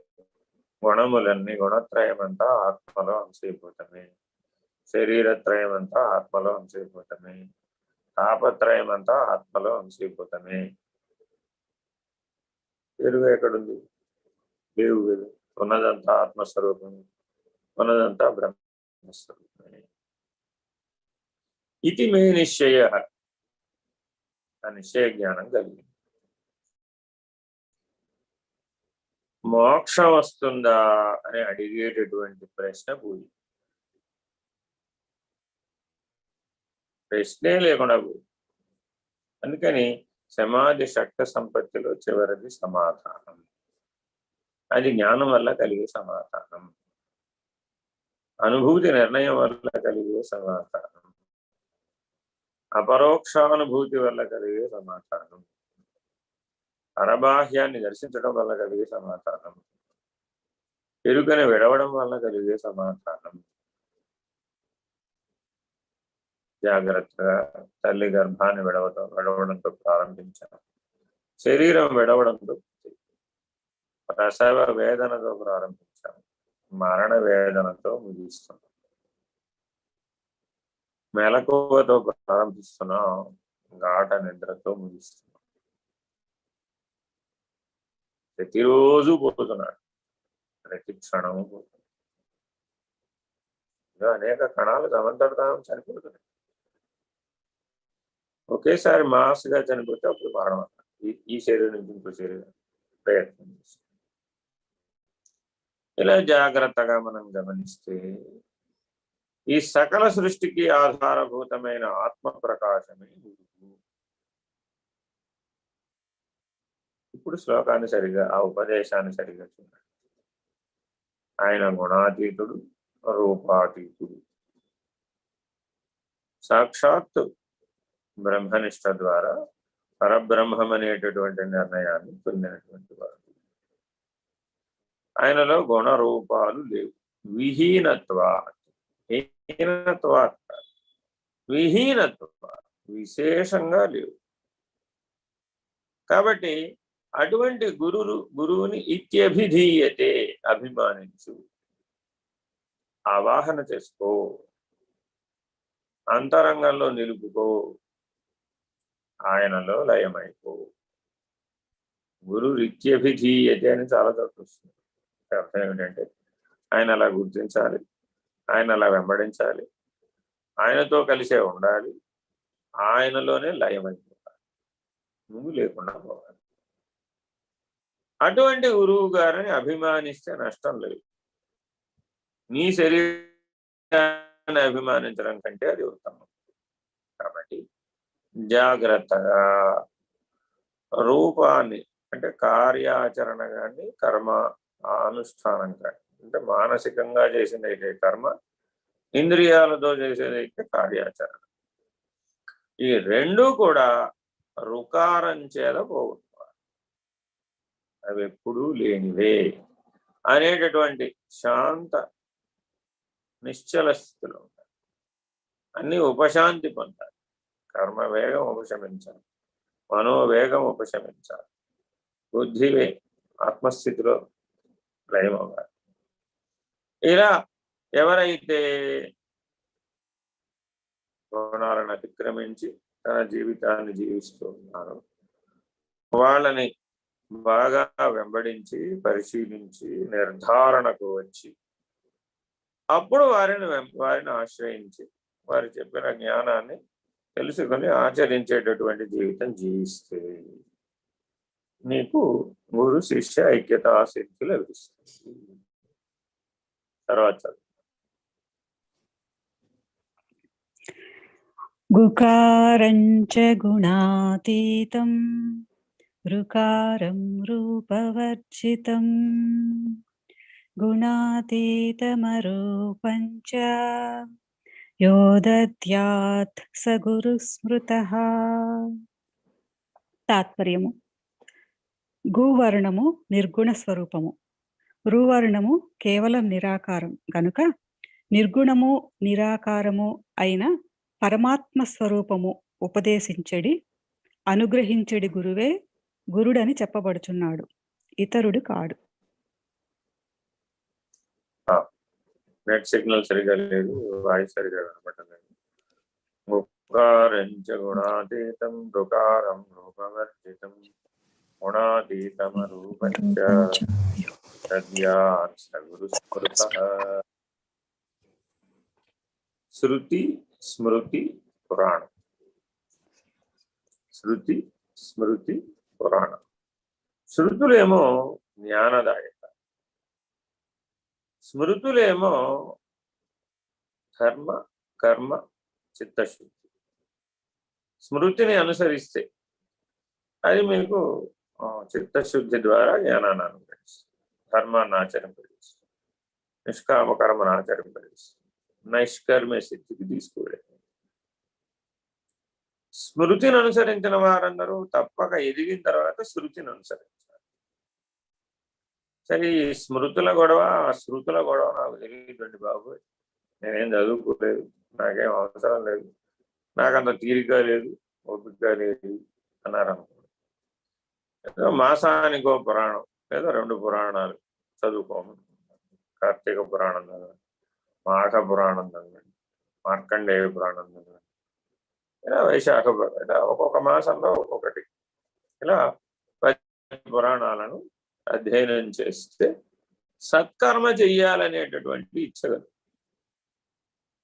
గుణములన్నీ గుణత్రయమంతా ఆత్మలో అంశీభూతమే, శరీరత్రయమంతా ఆత్మలో అంశీభూతమే, తాపత్రయమంతా ఆత్మలో అంశీభూతమే. పెరుగు ఎక్కడుంది? లేవు కదా. ఉన్నదంతా ఆత్మస్వరూపమే, ఉన్నదంతా బ్రహ్మస్వరూపమే. ఇది మే నిశ్చయ. ఆ నిశ్చయ జ్ఞానం కలిగింది. మోక్షం వస్తుందా అని అడిగేటటువంటి ప్రశ్న పోయి, ప్రశ్నే లేకుండా పోయి. అందుకని సమాధి షట్క సంపత్తిలో చివరిది సమాధానం. అది జ్ఞానం వల్ల కలిగే సమాధానం, అనుభూతి నిర్ణయం వల్ల కలిగే సమాధానం, అపరోక్షానుభూతి వల్ల కలిగే సమాధానం, పరబాహ్యాన్ని దర్శించడం వల్ల కలిగే సమాధానం, ఎరుకని విడవడం వల్ల కలిగే సమాధానం. జాగ్రత్తగా తల్లి గర్భాన్ని విడవడంతో ప్రారంభించాం, శరీరం విడవడంతో, ప్రసవ వేదనతో ప్రారంభించాం, మరణ వేదనతో ముగిస్తున్నాం, మెలకువతో ప్రారంభిస్తున్నాం, గాఢ నిద్రతో ముగిస్తున్నాం. ప్రతిరోజు పోతున్నాడు, ప్రతి క్షణము పోతున్నాడు. అనేక కణాలు తమంతటాం చనిపోతున్నాయి. ఒకేసారి మాస్గా చనిపోతే అప్పుడు మరణం. ఈ శరీరం నుంచి ఇంకో శరీరం ప్రయత్నం చేస్తుంది. ఇలా జాగ్రత్తగా మనం గమనిస్తే ఈ సకల సృష్టికి ఆధారభూతమైన ఆత్మ ప్రకాశమే గురువు. ఇప్పుడు శ్లోకాన్ని సరిగా, ఆ ఉపదేశాన్ని సరిగా చూడండి. ఆయన గుణాతీతుడు, రూపాతీతుడు. సాక్షాత్ బ్రహ్మనిష్ట ద్వారా పరబ్రహ్మం అనేటటువంటి నిర్ణయాన్ని పొందినటువంటి వాడు. ఆయనలో గుణరూపాలు లేవు. విహీనత్వాత్, విహీనత్వాత్, విశేషంగా లేవు. కాబట్టి అటువంటి గురువుని ఇత్యభిధీయతే, అభిమానించు, ఆవాహన చేసుకో, అంతరంగంలో నిలుపుకో, ఆయనలో లయమైపో. గురు రిత్యభిధీయతే అని చాలా చోట్ల వస్తుంది. అర్థం ఏమిటంటే ఆయన అలా గుర్తించాలి, ఆయన అలా వెంబడించాలి, ఆయనతో కలిసే ఉండాలి, ఆయనలోనే లయమైపోతాలి, నువ్వు లేకుండా పోవాలి. అటువంటి గురువు గారిని అభిమానిస్తే నష్టం లేదు. నీ శరీరాన్ని అభిమానించడం కంటే అది ఉత్తమం. కాబట్టి జాగ్రత్తగా రూపాన్ని, అంటే కార్యాచరణ కానీ కర్మ అనుష్ఠానం కానీ, అంటే మానసికంగా చేసేదైతే కర్మ, ఇంద్రియాలతో చేసేదైతే కార్యాచరణ, ఈ రెండూ కూడా రుకారం చేత పోగొట్టుకోవాలి. అవి ఎప్పుడూ లేనివే అనేటటువంటి శాంత నిశ్చల స్థితిలో ఉంటాయి. అన్ని ఉపశాంతి పొందాలి. కర్మ వేగం ఉపశమించాలి, మనోవేగం ఉపశమించాలి, బుద్ధివే ఆత్మస్థితిలో లయమవ్వాలి. ఇలా ఎవరైతే గుణాలను అతిక్రమించి తన జీవితాన్ని జీవిస్తూ ఉన్నారో వాళ్ళని బాగా వెంబడించి పరిశీలించి నిర్ధారణకు వచ్చి అప్పుడు వారిని ఆశ్రయించి వారు చెప్పిన జ్ఞానాన్ని తెలుసుకొని ఆచరించేటటువంటి జీవితం జీవిస్తే నీకు గురు శిష్య ఐక్యతా సిద్ధి లభిస్తుంది. తర్వాత గుకారంచ గుణాతీతం రుకారం రూపవర్జితం గుణాతీతమరూపంచ యో దద్యాత్ స గురుస్మృతః. తాత్పర్యము: గువర్ణము నిర్గుణ స్వరూపము, రువర్ణము కేవలం నిరాకారం గనుక నిర్గుణము నిరాకారము అయిన పరమాత్మ స్వరూపము ఉపదేశించడి అనుగ్రహించడి గురువే గురుడని చెప్పబడుచున్నాడు, ఇతరుడు కాడు. నెట్ సిగ్నల్ సరిగా లేదు, వాయిస్ సరిగా కనబడలేదు. గుకారంచ గుణాతీతం రుకారం రూపవర్జితం గుణాతీతమరూపంచ తద్యాత్ స గురుస్మృతః. శృతి స్మృతి పురాణం. శృతి స్మృతి పురాణం. శృతులేమో జ్ఞానదాయక, స్మృతులేమో ధర్మ కర్మ చిత్తశుద్ధి. స్మృతిని అనుసరిస్తే అది మీకు చిత్తశుద్ధి ద్వారా జ్ఞానాన్ని అనుగ్రహిస్తుంది, ధర్మాన్ని ఆచరింపజేస్తుంది, నిష్కామ కర్మను ఆచరింపజేస్తుంది, నైష్కర్మ్య సిద్ధికి తీసుకువెళ్ళి. స్మృతిని అనుసరించిన వారందరూ తప్పక ఎదిగిన తర్వాత శృతిని అనుసరించాలి. సరే, ఈ స్మృతుల గొడవ శృతుల గొడవ నాకు తెలియదండి బాబు, నేనేం చదువుకోలేదు, నాకేం అవసరం లేదు, నాకంత తీరిక లేదు, ఓపిక లేదు అన్నారు అనుకోండి. ఏదో మాసానికో పురాణం, ఏదో 2 పురాణాలు చదువుకోమని. కార్తీక పురాణం చదవండి, మాఘ పురాణం చదవండి, మార్కండేయ పురాణం చదవండి, ఇలా వైశాఖ, ఇలా ఒక్కొక్క మాసంలో ఒక్కొక్కటి, ఇలా 10 పురాణాలను అధ్యయనం చేస్తే సత్కర్మ చెయ్యాలనేటటువంటి ఇచ్చగలదు.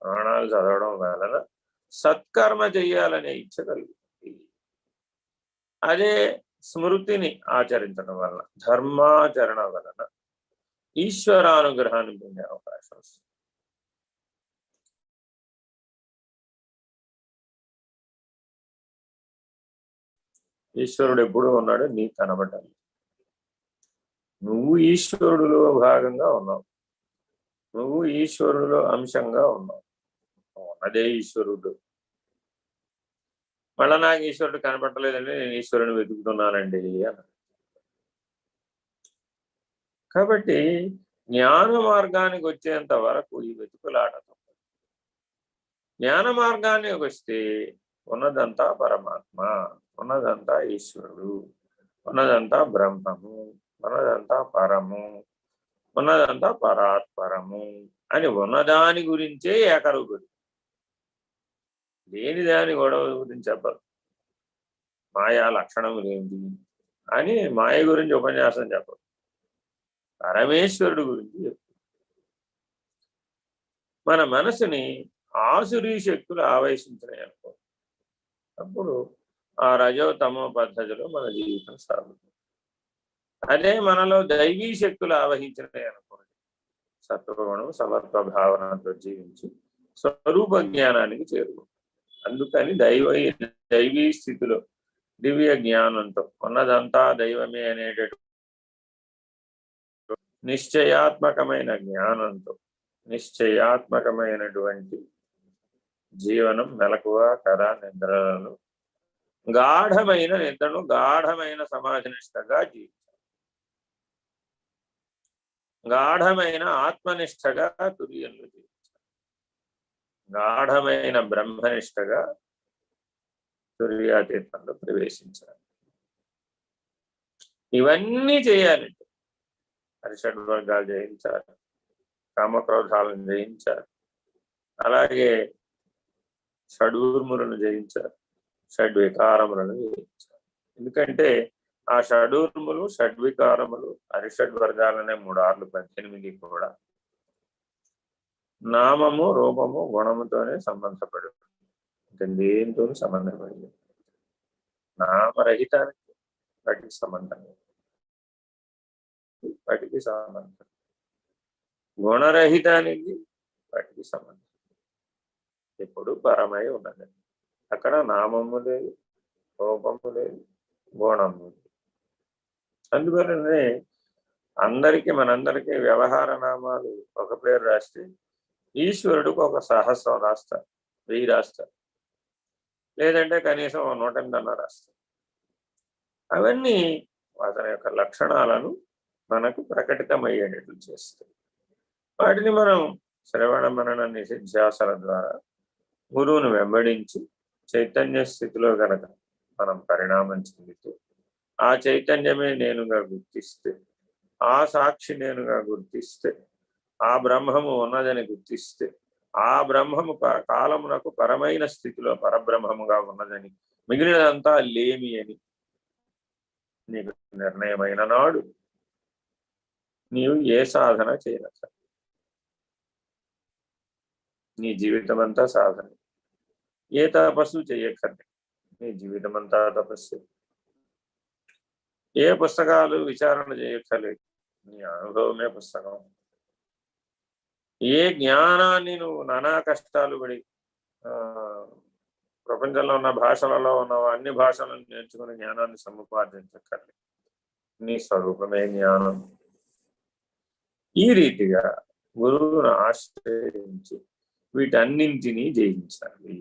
పురాణాలు చదవడం వలన సత్కర్మ చెయ్యాలనే ఇచ్చగలుగుతుంది. అదే స్మృతిని ఆచరించడం వలన, ధర్మాచరణ వలన ఈశ్వరానుగ్రహాన్ని పొందే అవకాశం వస్తుంది. ఈశ్వరుడు ఎప్పుడు ఉన్నాడు, నీకు కనబడాలి. నువ్వు ఈశ్వరుడిలో భాగంగా ఉన్నావు, నువ్వు ఈశ్వరుడిలో అంశంగా ఉన్నావు. ఉన్నదే ఈశ్వరుడు. మళ్ళా నాకు ఈశ్వరుడు కనపడలేదండి, నేను ఈశ్వరుని వెతుకుతున్నానండి అన్నాడు. కాబట్టి జ్ఞాన మార్గానికి వచ్చేంత వరకు ఈ వెతుకులాట. జ్ఞాన మార్గానికి వస్తే ఉన్నదంతా పరమాత్మ, ఉన్నదంతా ఈశ్వరుడు, ఉన్నదంతా బ్రహ్మము, ఉన్నదంతా పరము, ఉన్నదంతా పరాత్పరము అని ఉన్నదాని గురించే ఏకరూపుడు. లేని దాని గొడవ గురించి చెప్పరు. మాయా లక్షణములు ఏంటి అని మాయ గురించి ఉపన్యాసం చెప్పరు. పరమేశ్వరుడు గురించి చెప్పు. మన మనసుని ఆసురీ శక్తులు ఆవేశించినాయి అనుకో, అప్పుడు ఆ రజో తమో పద్ధతిలో మన జీవితం సాగుతుంది. అదే మనలో దైవీ శక్తులు ఆవహించినాయి అనుకోండి, సత్వగుణం సమత్వ భావనతో జీవించి స్వరూప జ్ఞానానికి చేరుకుంటాం. అందుకని దైవీ స్థితిలో దివ్య జ్ఞానంతో ఉన్నదంతా దైవమే అనేటటువంటి నిశ్చయాత్మకమైన జ్ఞానంతో నిశ్చయాత్మకమైనటువంటి జీవనం, మెలకువ, కర, నిద్రలను గాఢమైన నిద్రను గాఢమైన సమాధినిష్టగా జీవించాలి. గాఢమైన ఆత్మనిష్టగా తుర్యంలో జీవించాలి. గాఢమైన బ్రహ్మనిష్టగా తుర్యాతీతంలో ప్రవేశించాలి. ఇవన్నీ చేయాలంటే హరిషడ్వర్గాలు జయించాలి, కామక్రోధాలను జయించాలి, అలాగే షడూర్ములను జయించాలి, షడ్వికారములను జయించాలి. ఎందుకంటే ఆ షడూర్ములు, షడ్వికారములు, హరిషడ్వర్గాలనే 3 6 18 కూడా నామము, రూపము, గుణముతోనే సంబంధపడి ఇంకా దేనితో సంబంధపడింది. నామరహితానికి వాటికి సంబంధం, వాటికి సంబంధం. గుణరహితానికి వాటికి సంబంధం. ఎప్పుడు పరమై ఉన్నది. అక్కడ నామము లేదు, రూపము లేదు, గుణము లేదు. అందువలనే మనందరికీ వ్యవహార నామాలు ఒక పేరు రాస్తే ఈశ్వరుడికి ఒక 1000 రాస్తారు, 1000 రాస్తారు, లేదంటే కనీసం 108 రాస్తారు. అవన్నీ అతని యొక్క లక్షణాలను మనకు ప్రకటితమయ్యేటట్లు చేస్తాయి. వాటిని మనం శ్రవణ మనన నిధిధ్యాసల ద్వారా గురువును వెంబడించి చైతన్య స్థితిలో గనక మనం పరిణామం చెందితే, ఆ చైతన్యమే నేనుగా గుర్తిస్తే, ఆ సాక్షి నేనుగా గుర్తిస్తే, ఆ బ్రహ్మము ఉన్నదని గుర్తిస్తే, ఆ బ్రహ్మము కాలమునకు పరమైన స్థితిలో పరబ్రహ్మముగా ఉన్నదని, మిగిలినంతా లేమి అని నీకు నిర్ణయమైన నాడు నీవు ఏ సాధన చేయనక్క, నీ జీవితం అంతా సాధన. ఏ తపస్సు చేయక్కర్లే, నీ జీవితం అంతా తపస్సు. ఏ పుస్తకాలు విచారణ చేయక్కర్లేదు, నీ అనుభవమే పుస్తకం. ఏ జ్ఞానాన్ని నువ్వు నానా కష్టాలు పడి ప్రపంచంలో ఉన్న భాషలలో ఉన్న అన్ని భాషలను నేర్చుకుని జ్ఞానాన్ని సముపార్జించక్కర్లేదు, నీ స్వరూపమే జ్ఞానం. ఈ రీతిగా గురువును ఆశ్రయించి వీటన్నింటినీ జయించాలి.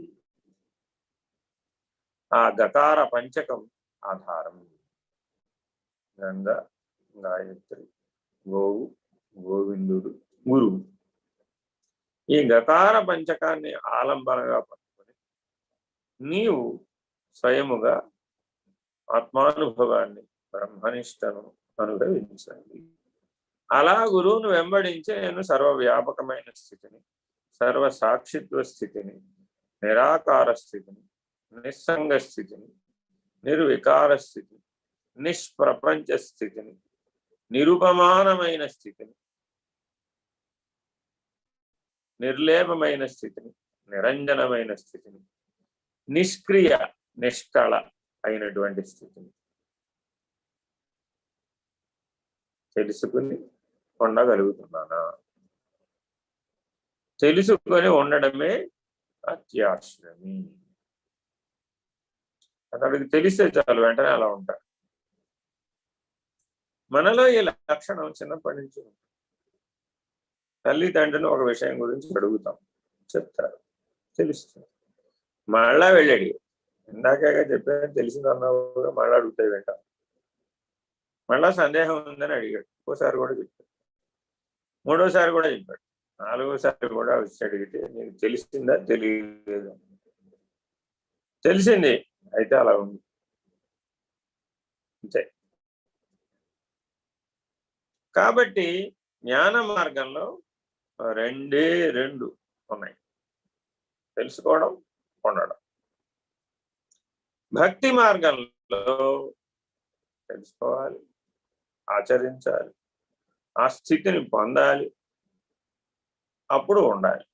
ఆ గకార పంచకం ఆధారం. గంగ, గాయత్రి, గోవు, గోవిందుడు, గురువు. ఈ గకార పంచకాన్ని ఆలంబనగా పట్టుకొని నీవు స్వయముగా ఆత్మానుభవాన్ని, బ్రహ్మనిష్టను అనుభవించాలి. అలా గురువును వెంబడించి నేను సర్వవ్యాపకమైన స్థితిని, సర్వసాక్షిత్వ స్థితిని, నిరాకార స్థితిని, నిస్సంగ స్థితిని, నిర్వికార స్థితిని, నిష్ప్రపంచ స్థితిని, నిరుపమానమైన స్థితిని, నిర్లేపమైన స్థితిని, నిరంజనమైన స్థితిని, నిష్క్రియ నిష్కళ అయినటువంటి స్థితిని తెలుసుకుని పొందగలుగుతున్నానా? తెలుసుకొని ఉండడమే అత్యాశ్రమి. అతడికి తెలిస్తే చాలు, వెంటనే అలా ఉంటాడు. మనలో ఈ లక్షణం చిన్నప్పటి నుంచి ఉంటుంది. తల్లిదండ్రులు ఒక విషయం గురించి అడుగుతాం, చెప్తారు, తెలుస్తుంది. మళ్ళా వెళ్ళాడు, ఇందాకే చెప్పాను తెలిసిందన్నావుగా, మళ్ళా అడుగుతాయి వెంట. మళ్ళా సందేహం ఉందని అడిగాడు, ఇంకోసారి కూడా చెప్పాడు, మూడోసారి కూడా చెప్పాడు, నాలుగోసారి కూడా వచ్చి అడిగితే నీకు తెలిసిందా తెలియలేదు? తెలిసింది, అయితే అలా ఉంది అంతే. కాబట్టి జ్ఞాన మార్గంలో రెండే రెండు ఉన్నాయి, తెలుసుకోవడం, పొందడం. భక్తి మార్గంలో తెలుసుకోవాలి, ఆచరించాలి, ఆ స్థితిని పొందాలి, అప్పుడు ఉండాలి.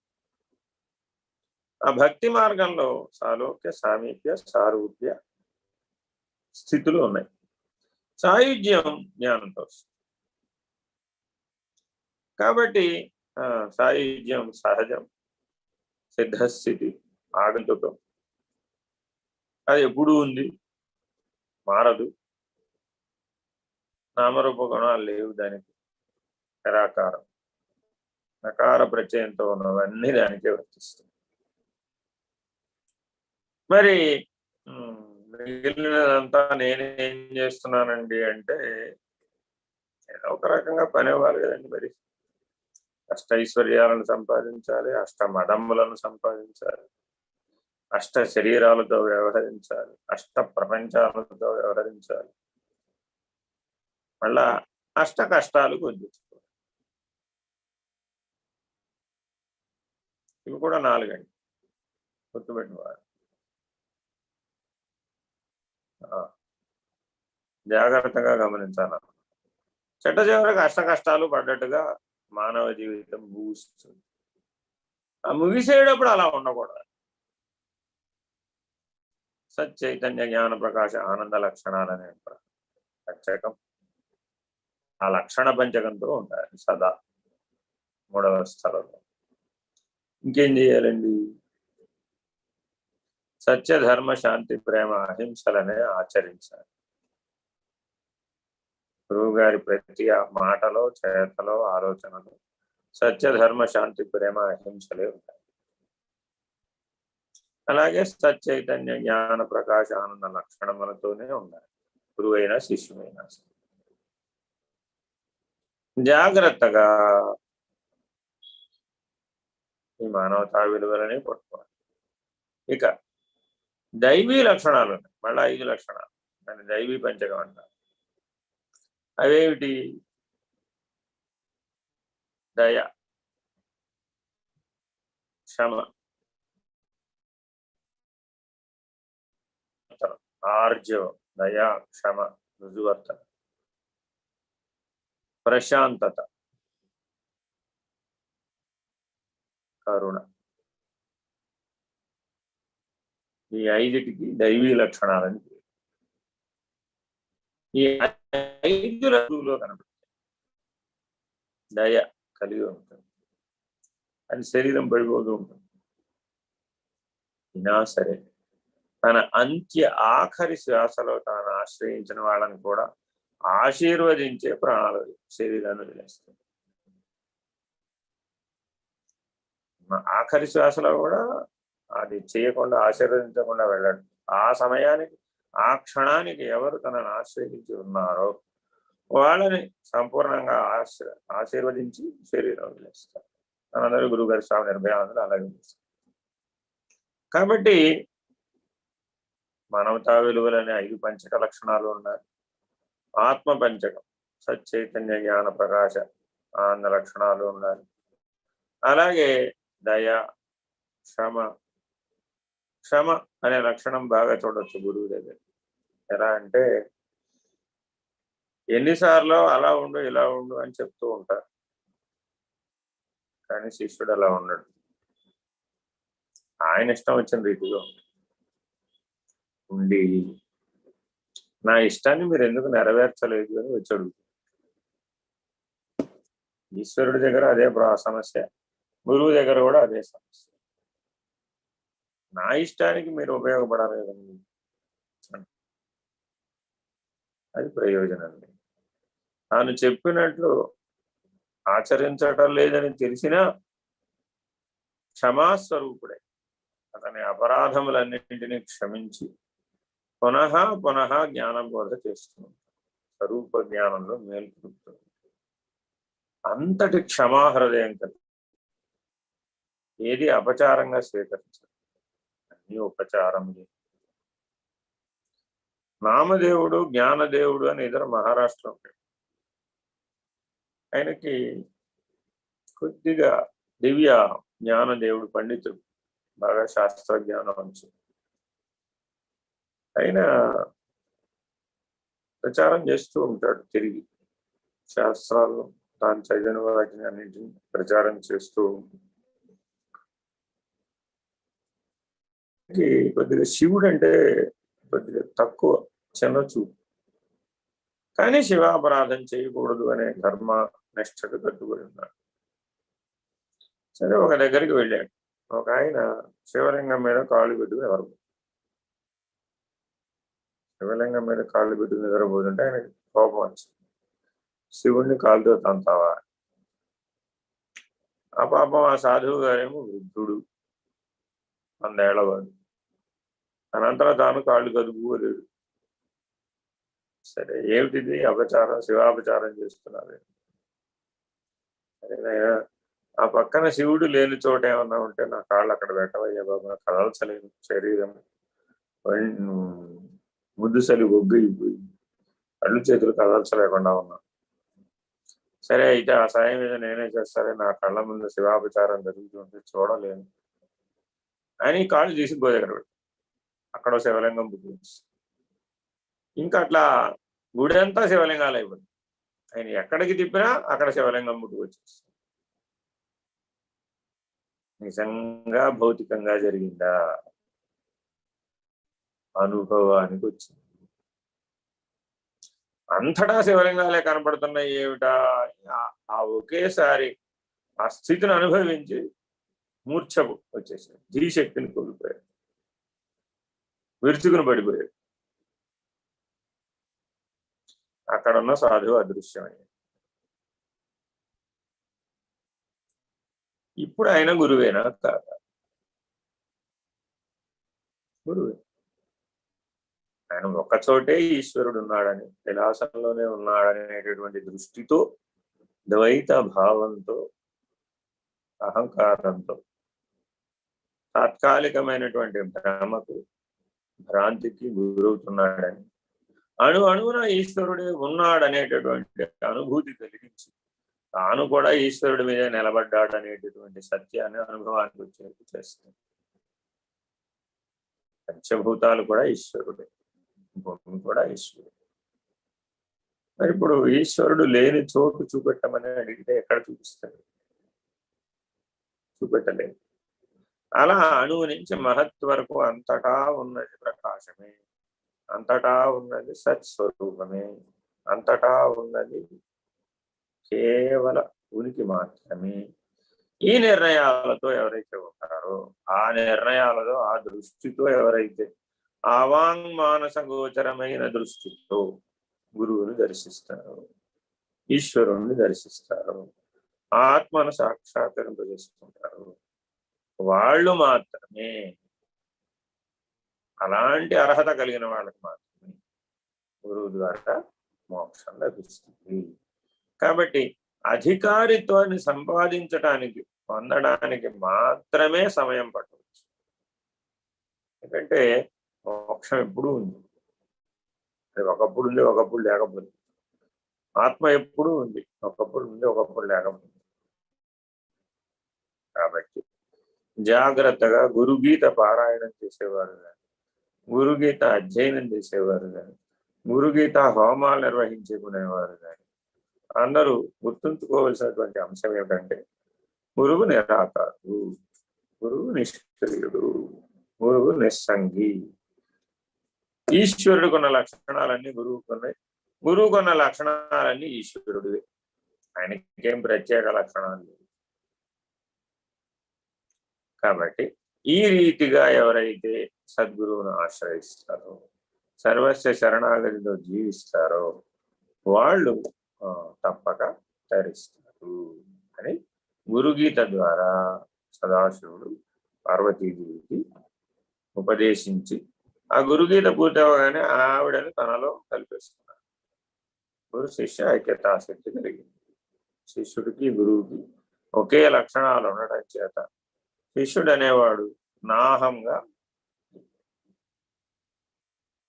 ఆ భక్తి మార్గంలో సాలోక్య, సామీప్య, సారూప్య స్థితులు ఉన్నాయి. సాయుధ్యం జ్ఞానంతో. కాబట్టి సాయుధ్యం సహజం, సిద్ధస్థితి ఆగంతుకం, అది ఎప్పుడు ఉంది, మారదు. నామరూప గుణాలు లేవు దానికి, నిరాకారం. నకార ప్రత్యయంతో ఉన్నవన్నీ దానికే వర్తిస్తాయి. మరి మిగిలినదంతా నేనేం చేస్తున్నానండి అంటే, ఏదో ఒక రకంగా పని అవ్వాలి కదండి. మరి అష్టైశ్వర్యాలను సంపాదించాలి, అష్ట మదములను సంపాదించాలి, అష్ట శరీరాలతో వ్యవహరించాలి, అష్ట ప్రపంచాలతో వ్యవహరించాలి, మళ్ళా అష్ట కష్టాలు గుర్తించుకోవాలి. ఇవి కూడా 4 అండి, గుర్తుపెట్టుకోవాలి. జాగ్రత్తగా గమనించాలి. చెట్ట చివరికి అష్ట కష్టాలు పడ్డట్టుగా మానవ జీవితం ముగుస్తుంది. ఆ ముగిసేటప్పుడు అలా ఉండకూడదు. సచ్చైతన్య జ్ఞాన ప్రకాశ ఆనంద లక్షణాలనే పంచకం, ఆ లక్షణ పంచకంతో ఉండాలి సదా 3వ స్థలంలో. ఇంకేం చేయాలండి? సత్య, ధర్మ, శాంతి, ప్రేమ, అహింసలనే ఆచరించాలి. గురువు గారి ప్రతి మాటలో, చేతలో, ఆలోచనలో సత్య, ధర్మ, శాంతి, ప్రేమ, అహింసలే ఉంటాయి. అలాగే సచ్చైతన్య జ్ఞాన ప్రకాశ ఆనంద లక్షణములతోనే ఉండాలి, గురువైనా శిష్యుమైనా. జాగ్రత్తగా ఈ మానవతా విలువలని పట్టుకోవాలి. ఇక దైవీ లక్షణాలు ఉన్నాయి, మళ్ళా 5 లక్షణాలు, దాన్ని దైవీ పంచకం అంటారు. అవేమిటి? దయ, క్షమ, ఆర్జవం, దయా, క్షమ, రుజువర్తన, ప్రశాంతత, కరుణ. ఈ 5టికి దైవీ లక్షణాలని పేరు. ఈ 5 లక్షణాలలో కనబడుతుంది. దయ కలిగి ఉంటుంది, అది శరీరం పడిపోతూ ఉంటుంది. అయినా సరే తన ఆఖరి శ్వాసలో తాను ఆశ్రయించిన వాళ్ళని కూడా ఆశీర్వదించే ప్రాణాలు శరీరాన్ని వదిలేస్తుంది. ఆఖరి శ్వాసలో కూడా అది చేయకుండా, ఆశీర్వదించకుండా వెళ్ళడు. ఆ సమయానికి, ఆ క్షణానికి ఎవరు తనను ఆశ్రయించి ఉన్నారో వాళ్ళని సంపూర్ణంగా ఆశీర్వదించి శరీరం వదిలేస్తారు. మనందరూ గురువుగారి స్వామి నిర్భయానందరూ అలాగే చేస్తారు. కాబట్టి మానవతా విలువలనే 5 పంచక లక్షణాలు ఉన్నాయి. ఆత్మ పంచకం, సచ్చైతన్య జ్ఞాన ప్రకాశ ఆనంద లక్షణాలు ఉండాలి. అలాగే దయ, క్షమ. క్షమ అనే లక్షణం బాగా చూడొచ్చు గురువు దగ్గర. ఎలా అంటే, ఎన్నిసార్లు అలా ఉండు, ఇలా ఉండు అని చెప్తూ ఉంటారు, కానీ శిష్యుడు అలా ఉండడు. ఆయన ఇష్టం వచ్చిన రీతిలో ఉండి, నా ఇష్టాన్ని మీరు ఎందుకు నెరవేర్చలేదు అని వచ్చి అడుగుతాడు. ఈశ్వరుడి దగ్గర అదే సమస్య, గురువు దగ్గర కూడా అదే సమస్య. నా ఇష్టానికి మీరు ఉపయోగపడాలి కదండి, అది ప్రయోజనం. తాను చెప్పినట్లు ఆచరించటం లేదని తెలిసినా క్షమాస్వరూపుడే అతని అపరాధములన్నింటినీ క్షమించి పునః పునః జ్ఞానం బోధ చేస్తుంది. స్వరూప జ్ఞానంలో మేల్కొలుపుతుంది. అంతటి క్షమాహృదయం కలిగి ఏది అపచారంగా స్వీకరించదు, అన్ని ఉపచారం. నామదేవుడు జ్ఞానదేవుడు అని ఇద్దరు మహారాష్ట్రలో ఉంటాడు. ఆయనకి కొద్దిగా దివ్య జ్ఞానదేవుడు, పండితుడు, బాగా శాస్త్రజ్ఞానం అంచు. ఆయన ప్రచారం చేస్తూ ఉంటాడు, తిరిగి శాస్త్రాలు తాను చదివిన వాటిని అన్నింటినీ ప్రచారం చేస్తూ. కొద్దిగా శివుడు అంటే కొద్దిగా తక్కువ, చిన్నచూపు. కానీ శివాపరాధం చేయకూడదు అనే ధర్మ నిష్ఠకు కట్టుబడి ఉన్నాడు. సరే, ఒక దగ్గరికి వెళ్ళాడు. ఒక ఆయన శివలింగం మీద కాళ్ళు పెట్టుకుని నిద్రపోతుంది. శివలింగం మీద కాళ్ళు పెట్టుకుని నిద్రపోతుంటే ఆయనకి కోపం వచ్చింది. శివుణ్ణి కాలుతో తంతావా? ఆ పాపం ఆ సాధువు గారేమో వృద్ధుడు, 100 ఏళ్లవాడు. అనంతరం తాను కాళ్ళు కదుపుకోలేడు. సరే, ఏమిటిది అపచారం, శివాపచారం చేస్తున్నారు. సరే, ఆ పక్కన శివుడు లేని చోట ఏమన్నా ఉంటే నా కాళ్ళు అక్కడ పెట్టవయ్యా బాబు, నాకు కదల్చలేను, శరీరం ముద్దుసలి ఒగ్గైపోయి కళ్ళు చేతులు కదల్చలేకుండా ఉన్నా. సరే, అయితే ఆ సాయం మీద నేనే చేస్తారే, నా కళ్ళ ముందు శివాపచారం జరుగుతుంటే చూడలేను అని కాళ్ళు తీసి దగ్గర పెట్టి అక్కడ శివలింగం బుద్ధి. ఇంకా అట్లా గుడి అంతా శివలింగాలు అయిపోయింది. ఆయన ఎక్కడికి తిప్పినా అక్కడ శివలింగం పుట్టుకు వచ్చేస్తుంది. నిజంగా భౌతికంగా జరిగిందా? అనుభవానికి వచ్చింది. అంతటా శివలింగాలే కనపడుతున్నాయి. ఏమిటా? ఆ ఒకేసారి ఆ స్థితిని అనుభవించి మూర్ఛకు వచ్చేసాడు, ధీశక్తిని కోల్పోయాడు, విరుచుకుని పడిపోయాడు. అక్కడున్న సాధువు అదృశ్యమయ్యాడు. ఇప్పుడు ఆయన గురువేనా కాదా? గురువే. ఆయన ఒక్కచోటే ఈశ్వరుడు ఉన్నాడని, విలాసంలోనే ఉన్నాడనేటటువంటి దృష్టితో, ద్వైత భావంతో, అహంకారంతో, తాత్కాలికమైనటువంటి భ్రమకు, భ్రాంతికి గురవుతున్నాడని, అణువున ఈశ్వరుడే ఉన్నాడనేటటువంటి అనుభూతి కలిగించి తాను కూడా ఈశ్వరుడి మీద నిలబడ్డాడు అనేటటువంటి సత్యాన్ని అనుభవానికి వచ్చేట్టు చేస్తుంది. పంచభూతాలు కూడా ఈశ్వరుడే, భూమి కూడా ఈశ్వరుడు. మరి ఇప్పుడు ఈశ్వరుడు లేని చోటు చూపెట్టమని అడిగితే ఎక్కడ చూపిస్తాడు? చూపెట్టలేదు. అలా అణువు నుంచి మహత్ వరకు అంతటా ఉన్నది ప్రకాశమే, అంతటా ఉన్నది సత్స్వరూపమే, అంతటా ఉన్నది కేవల ఉనికి మాత్రమే. ఈ నిర్ణయాలతో ఎవరైతే ఉంటారో, ఆ నిర్ణయాలతో, ఆ దృష్టితో ఎవరైతే అవాంగ్మానస గోచరమైన దృష్టితో గురువుని దర్శిస్తారు, ఈశ్వరుణ్ణి దర్శిస్తారు, ఆత్మను సాక్షాత్కరింపజేసుకుంటారు, వాళ్ళు మాత్రమే, అలాంటి అర్హత కలిగిన వాళ్ళకి మాత్రమే గురువు ద్వారా మోక్షం లభిస్తుంది. కాబట్టి అధికారిత్వాన్ని సంపాదించటానికి, పొందడానికి మాత్రమే సమయం పట్టవచ్చు. ఎందుకంటే మోక్షం ఎప్పుడూ ఉంది. అది ఒకప్పుడు ఉంది, ఒకప్పుడు లేకపోయింది. ఆత్మ ఎప్పుడూ ఉంది, ఒకప్పుడు ఉంది, ఒకప్పుడు లేకపోయింది. కాబట్టి జాగ్రత్తగా గురుగీత పారాయణం చేసేవారు కానీ, గురుగీత అధ్యయనం చేసేవారు కానీ, గురుగీత హోమాలు నిర్వహించుకునేవారు కానీ అందరూ గుర్తుంచుకోవలసినటువంటి అంశం ఏమిటంటే, గురువు నిరాకారుడు, గురువు నిష్క్రియుడు, గురువు నిస్సంగి. ఈశ్వరుడుకున్న లక్షణాలన్నీ గురువుకున్నాయి, గురువుకున్న లక్షణాలన్నీ ఈశ్వరుడివే. ఆయనకేం ప్రత్యేక లక్షణాలు లేవు. కాబట్టి ఈ రీతిగా ఎవరైతే సద్గురువును ఆశ్రయిస్తారో, సర్వస్వ శరణాగతితో జీవిస్తారో వాళ్ళు తప్పక తరిస్తారు అని గురుగీత ద్వారా సదాశివుడు పార్వతీదేవికి ఉపదేశించి, ఆ గురుగీత పూర్తవగానే ఆవిడని తనలో కల్పిస్తున్నారు. గురు శిష్య ఐక్యతాశక్తి కలిగింది. శిష్యుడికి గురువుకి ఒకే లక్షణాలు ఉండటం చేత శిష్యుడు అనేవాడు నాహంగా,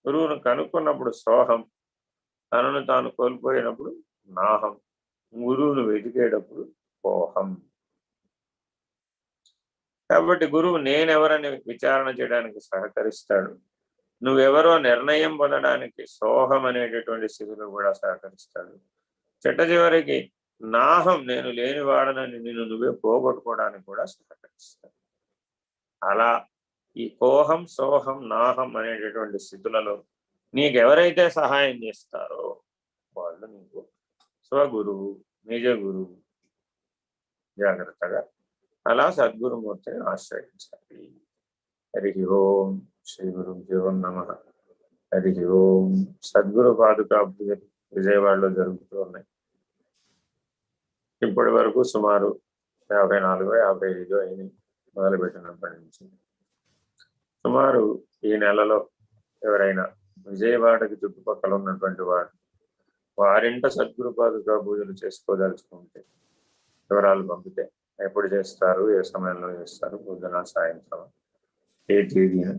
గురువును కనుక్కున్నప్పుడు సోహం, తనను తాను కోల్పోయినప్పుడు నాహం, గురువును వెతికేటప్పుడు కోహం. కాబట్టి గురువు నేనెవరని విచారణ చేయడానికి సహకరిస్తాడు. నువ్వెవరో నిర్ణయం పొందడానికి సోహం అనేటటువంటి స్థితిలో కూడా సహకరిస్తాడు. చివరికి నాహం, నేను లేనివాడనని నిన్ను నువ్వే పోగొట్టుకోవడానికి కూడా సహకరిస్తాడు. అలా ఈ కోహం, సోహం, నాహం అనేటటువంటి స్థితులలో నీకెవరైతే సహాయం చేస్తారో వాళ్ళు నీకు స్వగురువు, నిజ గురువు. జాగ్రత్తగా అలా సద్గురుమూర్తిని ఆశ్రయించాలి. హరి ఓం. శ్రీ గురుభ్యో నమః. హరి ఓం. సద్గురు పాదుకా పూజలు విజయవాడలో జరుగుతూ ఉన్నాయి. ఇప్పటి వరకు సుమారు 54-55 అయినాయి మొదలుపెట్టినప్పటి నుంచి. సుమారు ఈ నెలలో ఎవరైనా విజయవాడకి చుట్టుపక్కల ఉన్నటువంటి వారింట సద్గురు పాదుకా పూజలు చేసుకోదలుచుకుంటే వివరాలు పంపితే ఎప్పుడు చేస్తారు, ఏ సమయంలో చేస్తారు, పొద్దున సాయంత్రం, ఏ తేదీన,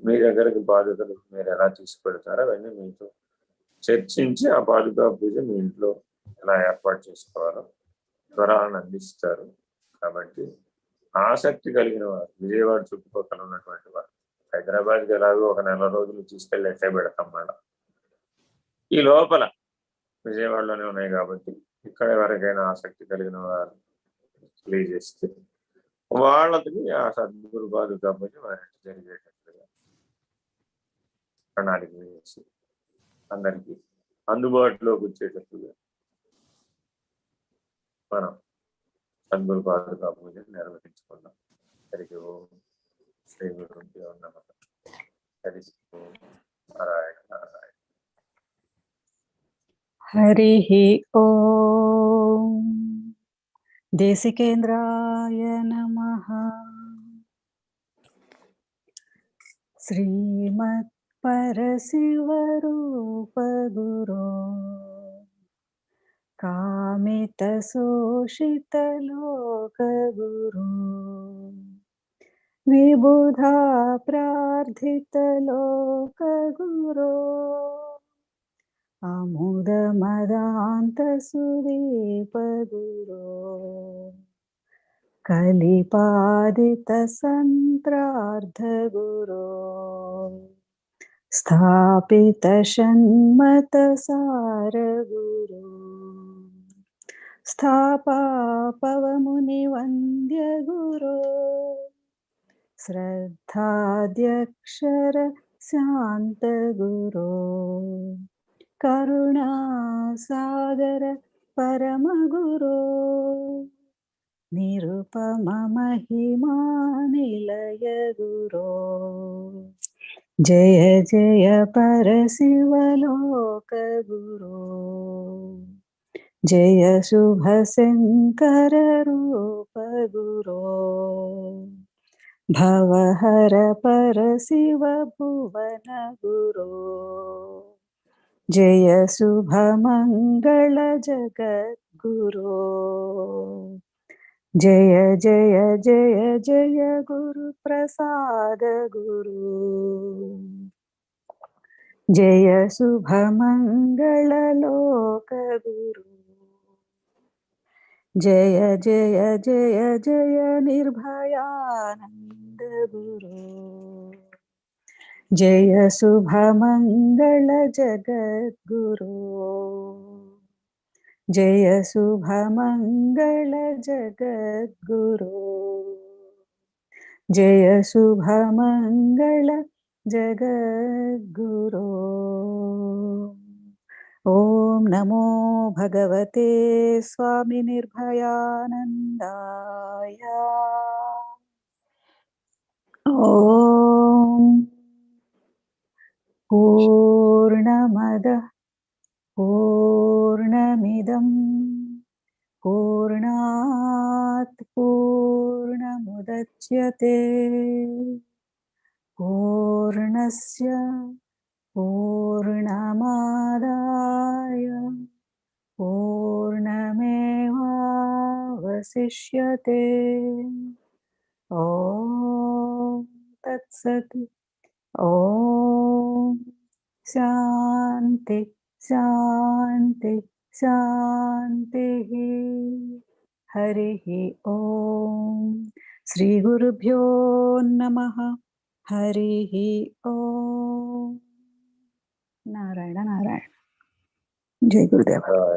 మీ దగ్గరికి బాధ్యతలు మీరు ఎలా తీసుకెళ్తారో అవన్నీ మీతో చర్చించి ఆ పాదుకా పూజ మీ ఇంట్లో ఎలా ఏర్పాటు చేసుకోవాలో వివరాలను అందిస్తారు. కాబట్టి ఆసక్తి కలిగిన వారు, విజయవాడ చుట్టుపక్కల ఉన్నటువంటి వారు, హైదరాబాద్కి ఎలాగో ఒక నెల రోజులు తీసుకెళ్ళి ఎట్టే పెడతాం మేడం, ఈ లోపల విజయవాడలోనే ఉన్నాయి కాబట్టి ఇక్కడ ఎవరికైనా ఆసక్తి కలిగిన వారు తెలియజేస్తే వాళ్ళకి ఆ సద్గురు పాదుకా పూజ వారికి జరిగేటట్లుగా ప్రణాళిక వేసి అందరికీ అందుబాటులోకి వచ్చేటట్లుగా మనం సద్గురు పాదుకా పూజ నిర్వహించుకున్నాం. హరి ఓం. శ్రీ గురుభ్యో నమః. హరి ఓం. నారాయణ నారాయణ. హరి ఓం. దేశికేంద్రాయ నమః. శ్రీమత్ పరశివరూప గురో కామిత శోషిత లోక గురు విబుధా ప్రార్థిత లోక గురో అముద మదాంత సుదీప గురో కలిపాదిత సంత్రార్థ గురో స్థాపిత షణ్మత సార గురో స్థాపాపవముని వంద్య గురో శ్రద్ధాద్యక్షర శాంత గురో కరుణా సాగర పరమ గురో నిరుపమ మహిమా నిలయ గురో జయ జయ పరశివలోక గురో జయ శుభ శంకర రూప గురో భవహర పరశివ భువన గురో జయ శుభ మంగళ జగద్గురో జయ జయ జయ జయ గురు ప్రసాద గురు జయ శుభ మంగళ లోక గురు జయ జయ జయ జయ నిర్భయానంద గురు జయ శుభ మంగళ జగద్గురు జయ శుభ మంగళ జగద్గురు జయ శుభ మంగళ జగద్గురు ఓం నమో భగవతే స్వామి నిర్భయానందాయ. ఓం పూర్ణమదః పూర్ణమిదం పూర్ణాత్ పూర్ణముదచ్యతే పూర్ణస్య పూర్ణమాదాయ పూర్ణమేవావశిష్యతే. ఓం తత్సత్. ఓం శాంతి శాంతి శాంతి. హరి ఓం. శ్రీ గురుభ్యో నమః. హరి ఓం. నారాయణ నారాయణ. జై గురుదేవ.